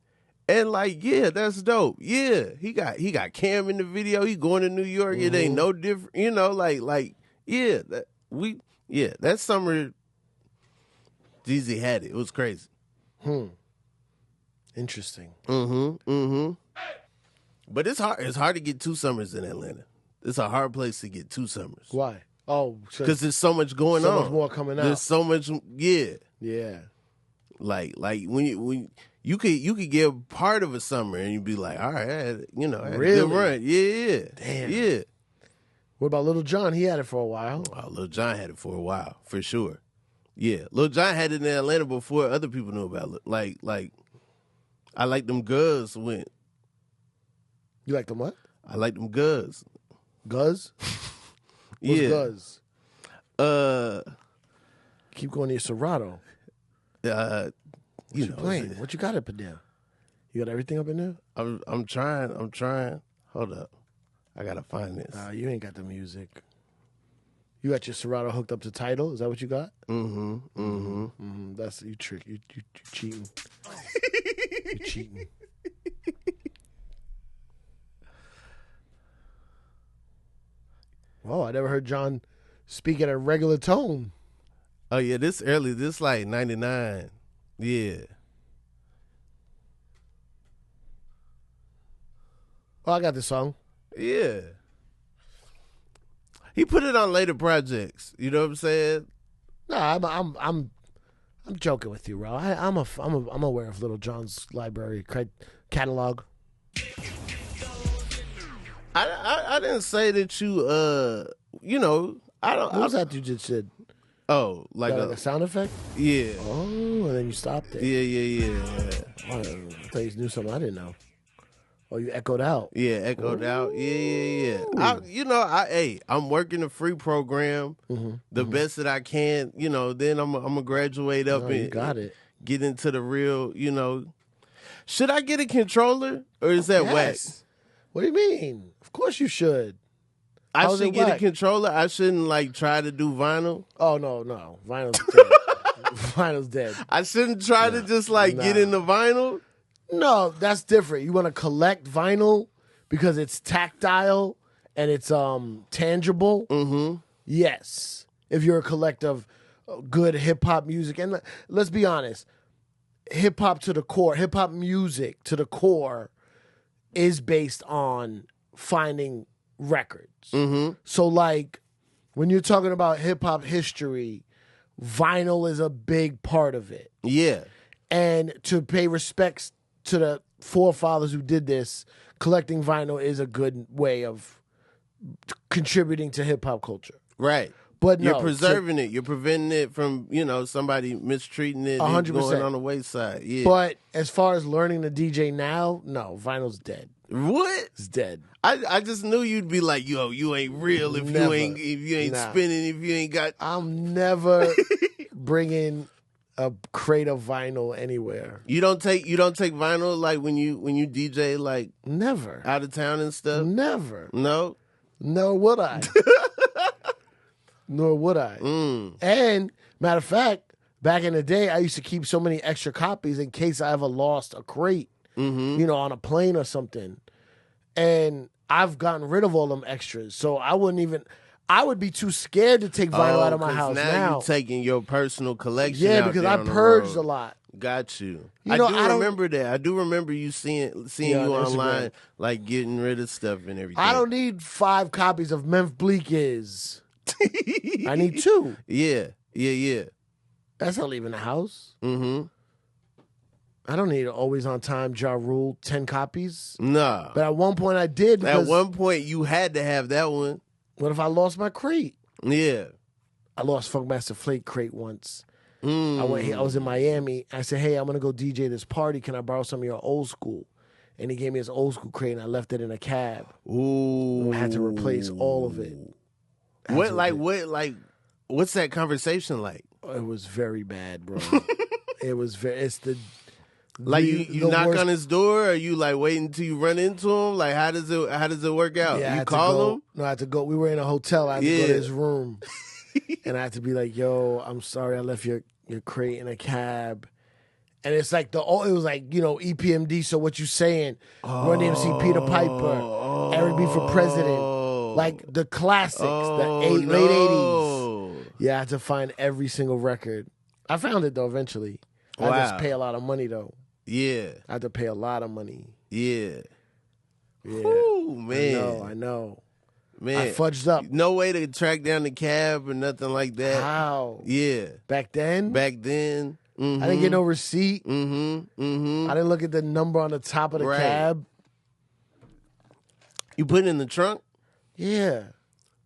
And like, yeah, that's dope. Yeah, he got Cam in the video. He going to New York. It ain't no different. You know, like yeah, that summer, Jeezy had it. It was crazy. Interesting. But it's hard. It's hard to get 2 summers in Atlanta. It's a hard place to get 2 summers. Why? Oh, because there's so much going on. So much more coming out. There's so much. Yeah. Yeah. Like when you could get part of a summer and you'd be like, all right, I had a good run. Yeah. Damn. Yeah. What about Lil Jon? He had it for a while. Oh, Lil Jon had it for a while, for sure. Yeah. Lil Jon had it in Atlanta before other people knew about it. Like I like them Guz went. You like them what? I like them Guz. Guz? What's Guz? Keep going to your Serato. What you playing? What you got up in there? You got everything up in there? I'm trying. Hold up. I gotta find this. You ain't got the music. You got your Serato hooked up to Tidal? Is that what you got? That's you trick. You cheating. You cheating. Oh, I never heard John speak at a regular tone. Oh yeah, this early. This like 99. Yeah. Oh, I got this song. Yeah. He put it on later projects. You know what I'm saying? No, I'm joking with you, bro. I'm aware of Lil Jon's library catalog. I didn't say that you you know, I don't. What was that you just said? Oh, like a sound effect? Yeah. Oh, and then you stopped it. Yeah. Oh, I thought you knew something I didn't know. Oh, you echoed out. Yeah, echoed out. Yeah. I'm working a free program the best that I can. You know, then I'm gonna graduate up and got it. Get into the real. You know, should I get a controller or is that wax? What do you mean? Of course you should. I should get a controller. I shouldn't like try to do vinyl. Oh no, vinyl's dead. Vinyl's dead. I shouldn't try to just like get into vinyl. No, that's different. You want to collect vinyl because it's tactile and it's tangible. Mm-hmm. Yes, if you're a collector of good hip hop music, and let's be honest, hip hop to the core, hip hop music to the core is based on finding records. Mm-hmm. So like when you're talking about hip hop history, vinyl is a big part of it. Yeah. And to pay respects to the forefathers who did this, collecting vinyl is a good way of contributing to hip hop culture. Right. But you're preserving it. You're preventing it from, somebody mistreating it 100%. And going on the wayside. Yeah. But as far as learning to DJ now, no, vinyl's dead. What? It's dead. I just knew you'd be like, yo, you ain't real if you ain't spinning, if you ain't got. I'm never bringing a crate of vinyl anywhere. You don't take vinyl like when you DJ like never out of town and stuff. Never. No. Nor would I. Nor would I. And matter of fact, back in the day, I used to keep so many extra copies in case I ever lost a crate, on a plane or something. And I've gotten rid of all them extras, so I would be too scared to take vinyl out of my house now. You're taking your personal collection. Yeah, because I purged a lot. Got you. I do remember that. I do remember you seeing you online, like getting rid of stuff and everything. I don't need 5 copies of Memphis Bleak Is. I need 2. Yeah. That's not leaving the house. Mm-hmm. I don't need Always on Time, Ja Rule, 10 copies. Nah. But at one point I did. At one point you had to have that one. What if I lost my crate? Yeah. I lost Funkmaster Flake crate once. I was in Miami. I said, hey, I'm going to go DJ this party. Can I borrow some of your old school? And he gave me his old school crate, and I left it in a cab. Ooh. I had to replace all of it. What's that conversation like? It was very bad, bro. Like you knock on his door, or you like waiting until you run into him? Like how does it work out? Yeah, you call him? No, I had to go. We were in a hotel. I had to go to his room. And I had to be like, yo, I'm sorry I left your crate in a cab. And it's like it was like, EPMD, so what you saying? Run DMC, Peter Piper, Eric B for President. Like the classics, late 80s. Yeah, I had to find every single record. I found it though eventually. I had to just pay a lot of money though. Yeah. I had to pay a lot of money. Yeah. Ooh, man. I know. Man. I fudged up. No way to track down the cab or nothing like that. How? Yeah. Back then? Mm-hmm. I didn't get no receipt. I didn't look at the number on the top of the cab. You put it in the trunk? Yeah.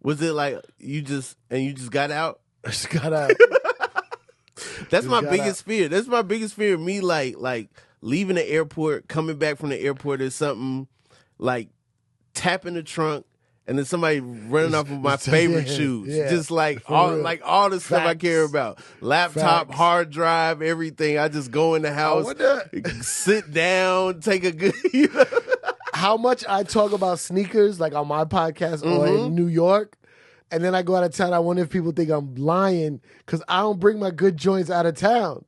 Was it like you just got out? I just got out. That's my biggest fear. That's my biggest fear. Me like leaving the airport, coming back from the airport or something, like tapping the trunk, and then somebody running off with my favorite shoes. Yeah. Just like all the stuff I care about. Laptop, hard drive, everything. I just go in the house, sit down, take a good How much I talk about sneakers like on my podcast or in New York. And then I go out of town. I wonder if people think I'm lying because I don't bring my good joints out of town.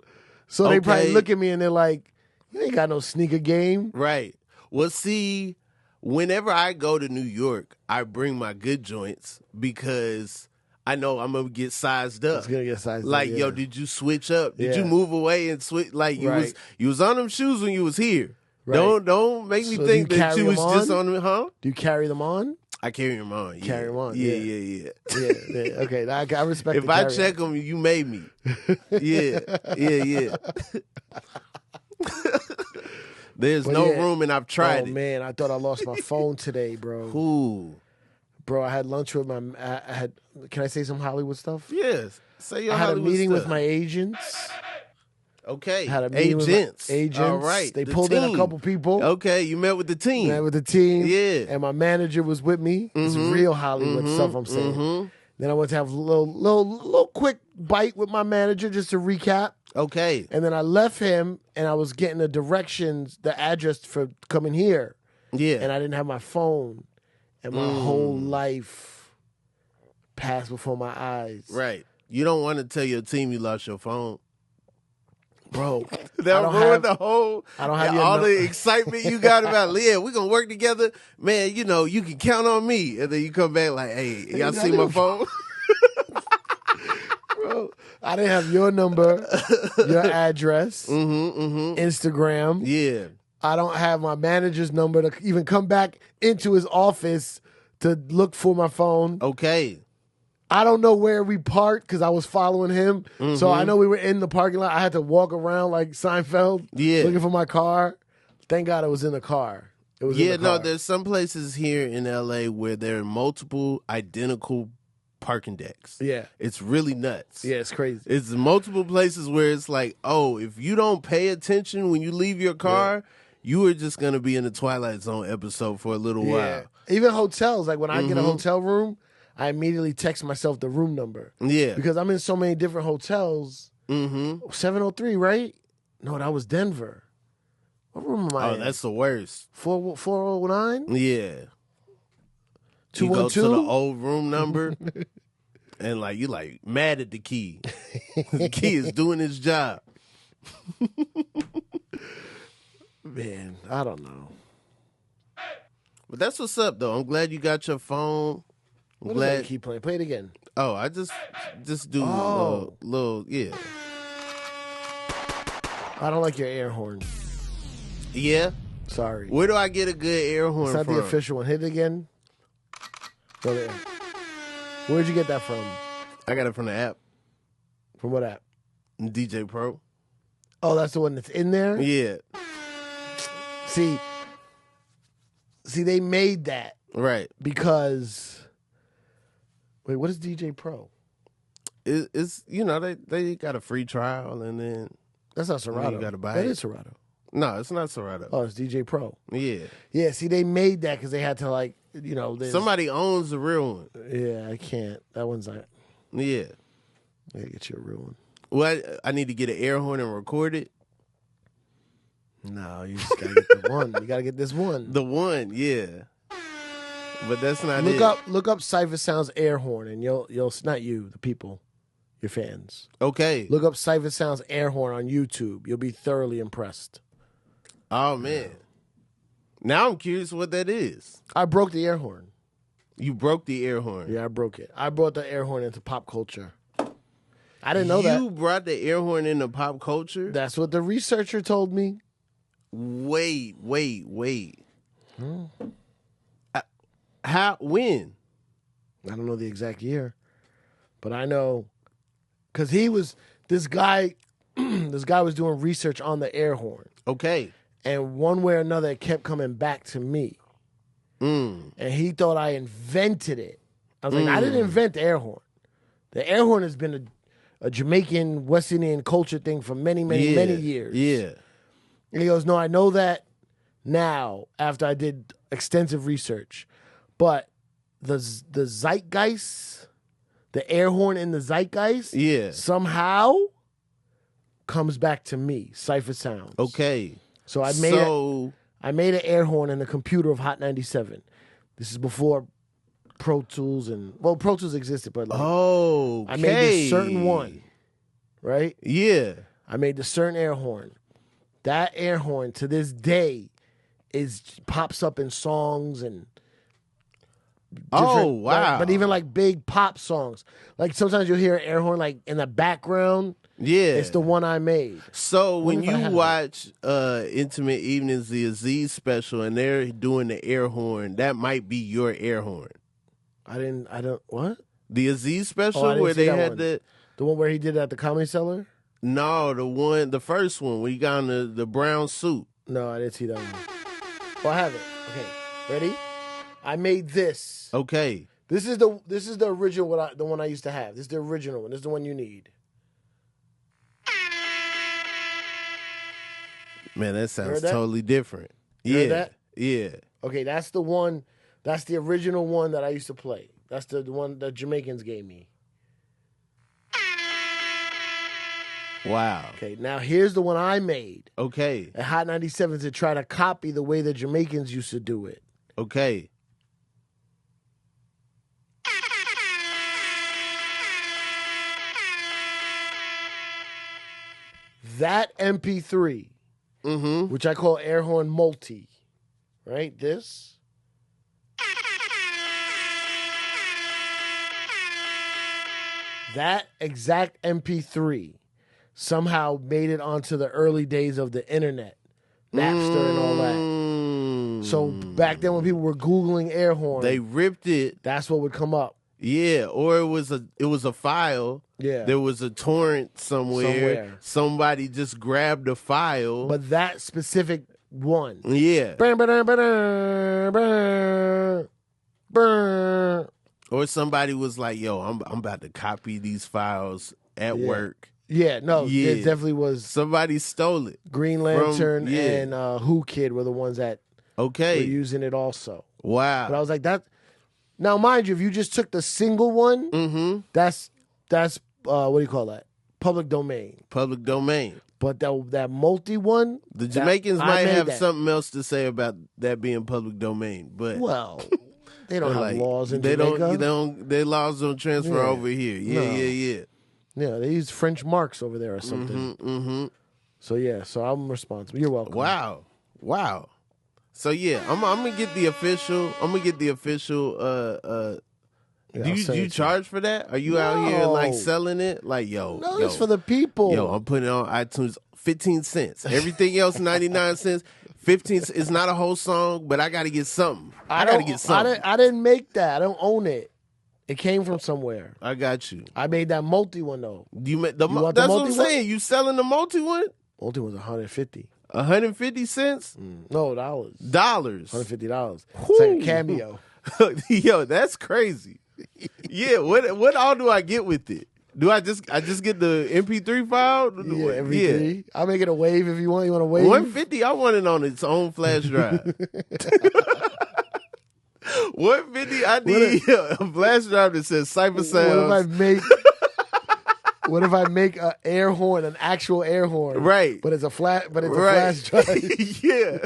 So they probably look at me and they're like, you ain't got no sneaker game. Right. Well, see, whenever I go to New York, I bring my good joints because I know I'm going to get sized up. It's going to get sized up, yo, did you switch up? Did you move away and switch? Like, you was on them shoes when you was here. Right. Don't make me think that you was just on them, huh? Do you carry them on? I carry them on. Yeah. Carry them on. Yeah. Okay, I respect. If I check them, you made me. Yeah. There's no room, and I've tried it. Oh man, I thought I lost my phone today, bro. Ooh. Bro, I had lunch with can I say some Hollywood stuff? Yes. Say your Hollywood stuff. I had a meeting with my agents. Okay. Had a meeting agents. With agents. All right. They pulled in a couple people. Okay. You met with the team. Yeah. And my manager was with me. It's real Hollywood stuff I'm saying. Then I went to have a little quick bite with my manager just to recap. Okay. And then I left him and I was getting the address for coming here. Yeah. And I didn't have my phone. And my whole life pass before my eyes. Right. You don't want to tell your team you lost your phone. Bro, That'll ruin the whole, I don't have all the excitement you got about, yeah, we're going to work together. Man, you know, you can count on me. And then you come back like, hey, y'all see my phone? Bro, I didn't have your number, your address, Instagram. Yeah. I don't have my manager's number to even come back into his office to look for my phone. Okay. I don't know where we parked because I was following him. So I know we were in the parking lot. I had to walk around like Seinfeld looking for my car. Thank God it was in the car. It was in the car. No, there's some places here in LA where there are multiple identical parking decks. Yeah. It's really nuts. Yeah, it's crazy. It's multiple places where it's like, oh, if you don't pay attention when you leave your car, you are just going to be in the Twilight Zone episode for a little while. Even hotels, like when I get a hotel room, I immediately text myself the room number. Yeah. Because I'm in so many different hotels. 703, right? No, that was Denver. What room am I in? Oh, that's the worst. 409? Yeah. 212? You go to the old room number and like you like mad at the key. The key is doing its job. Man, I don't know. But that's what's up though. I'm glad you got your phone. I'm glad you keep playing. Play it again. Oh, I just do little yeah. I don't like your air horn. Yeah? Sorry. Where do I get a good air horn It's not from? the official one. Hit it again. Go there. Where'd you get that from? I got it from the app. From what app? DJ Pro. Oh, that's the one that's in there? Yeah. See, they made that. Right. Because, wait, what is DJ Pro? It's you know, they got a free trial and then that's not Serato. you got to buy that it. That is Serato. No, it's not Serato. Oh, it's DJ Pro. Yeah. Yeah, see, they made that because they had to, like, you know. Somebody owns the real one. Yeah, I can't. That one's not. Yeah. I gotta get you a real one. Well, I need to get an air horn and record it. No, you just gotta get the one. You gotta get this one. The one, yeah. But that's not it. Look up Cipha Sounds air horn, and you'll not you, the people, your fans. Okay. Look up Cipha Sounds air horn on YouTube. You'll be thoroughly impressed. Oh man. Now I'm curious what that is. I broke the air horn. You broke the air horn. Yeah, I broke it. I brought the air horn into pop culture. I didn't know that. You brought the air horn into pop culture? That's what the researcher told me. Wait. How? When? I don't know the exact year, but I know because this guy was doing research on the air horn. Okay. And one way or another, it kept coming back to me. And he thought I invented it. I was like, I didn't invent the air horn. The air horn has been a Jamaican, West Indian culture thing for many, many years. Yeah. And he goes, no, I know that now after I did extensive research. But the zeitgeist, the air horn in the zeitgeist, somehow comes back to me. Cipha Sounds. Okay. So I made an air horn in the computer of Hot 97. This is before Pro Tools Pro Tools existed, but like, I made this certain one, right? Yeah. I made the certain air horn. That air horn to this day pops up in songs and oh wow! But even like big pop songs, like sometimes you'll hear an air horn like in the background. Yeah, it's the one I made. So when you watch Intimate Evenings, the Aziz special, and they're doing the air horn, that might be your air horn. I don't what? The Aziz special where they had the one where he did it at the Comedy Cellar? No, the first one where you got on the brown suit. No, I didn't see that one. Well, I have it. Okay, ready? I made this. Okay. This is the original the one I used to have. This is the original one. This is the one you need. Man, that sounds totally different. You heard that? Yeah. Okay, that's the one. That's the original one that I used to play. That's the one that Jamaicans gave me. Wow. Okay, now here's the one I made. Okay. At Hot 97 to try to copy the way the Jamaicans used to do it. Okay. that MP3, which I call air horn multi, right? This. That exact MP3 somehow made it onto the early days of the internet, Napster and all that. So back then when people were Googling air horn, they ripped it. That's what would come up. Yeah, or it was a file. Yeah. There was a torrent somewhere. Somebody just grabbed a file. But that specific one. Yeah. Burn. Or somebody was like, yo, I'm about to copy these files at work. Yeah, no, it definitely was. Somebody stole it. Green Lantern and Who Kid were the ones that were using it also. Wow. But I was like, that. Now, mind you, if you just took the single one, that's what do you call that? Public domain. Public domain. But that multi one, the Jamaicans might have something else to say about that being public domain. But well, they don't have laws in Jamaica. Their laws don't transfer over here. Yeah. Yeah, they use French marks over there or something. So I'm responsible. You're welcome. Wow. So I'm gonna get the official. Do you charge for that? Are you out here like selling it? Like no, it's for the people. Yo, I'm putting it on iTunes. 15 cents. Everything else 99 cents. 15 cents. It's not a whole song, but I got to get something. I got to get something. I didn't make that. I don't own it. It came from somewhere. I got you. I made that multi one though. That's what I'm saying. You selling the multi one? Multi was $150. 150 cents? No, dollars. $150. It's like a cameo. Yo, that's crazy. Yeah, what all do I get with it? Do I just get the MP3 file? Yeah, MP3. Yeah. I'll make it a wave if you want. You want a wave? 150. I want it on its own flash drive. 150. I need a flash drive that says Cipha sounds. What if I make an air horn, an actual air horn? Right. But it's a flash drive. Yeah.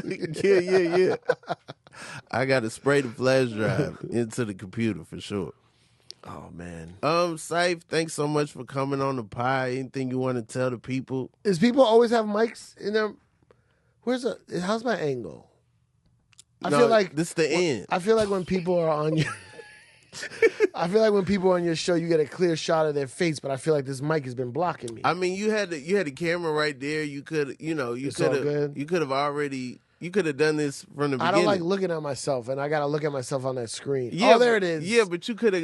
I got to spray the flash drive into the computer for sure. Oh man. Ciph, thanks so much for coming on the pod. Anything you want to tell the people? Is people always have mics in their? How's my angle? I feel like this is the end. I feel like when people are on your show, you get a clear shot of their face, but I feel like this mic has been blocking me. I mean, you had the camera right there. You could have done this from the beginning. I don't like looking at myself, and I got to look at myself on that screen. Yeah, there it is. Yeah, but you could have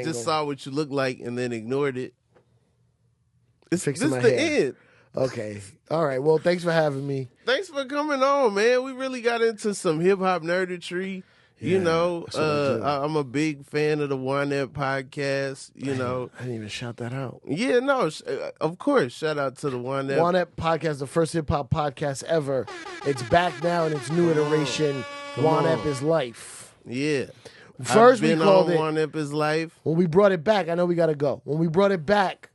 just saw what you look like and then ignored it. This is the end. Okay. All right. Well, thanks for having me. Thanks for coming on, man. We really got into some hip-hop nerdetry. I'm a big fan of the One Up podcast. I didn't even shout that out. Yeah, no, of course. Shout out to the One Up. One Up podcast, the first hip hop podcast ever. It's back now in its new iteration. One Up is life. Yeah. First, we called it One Up is life. When we brought it back, I know we got to go. When we brought it back,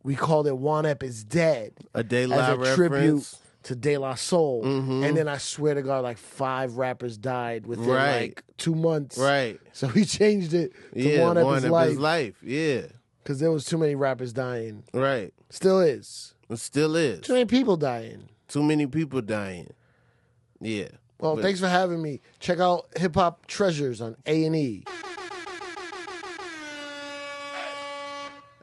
we called it One Up is dead. A De La reference. Tribute to De La Soul. And then I swear to God, like 5 rappers died within like 2 months. Right. So we changed it to One Up is life. Yeah. Because there was too many rappers dying. Right. Still is. It still is. Too many people dying. Too many people dying. Yeah. Well, thanks for having me. Check out Hip Hop Treasures on A&E.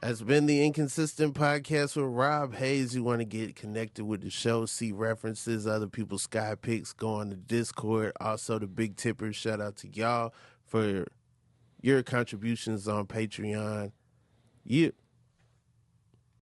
Has been the Inconsistent Podcast with Rob Haze. You want to get connected with the show, see references, other people's sky picks, go on the Discord. Also, the Big Tippers. Shout out to y'all for your contributions on Patreon. Yeah.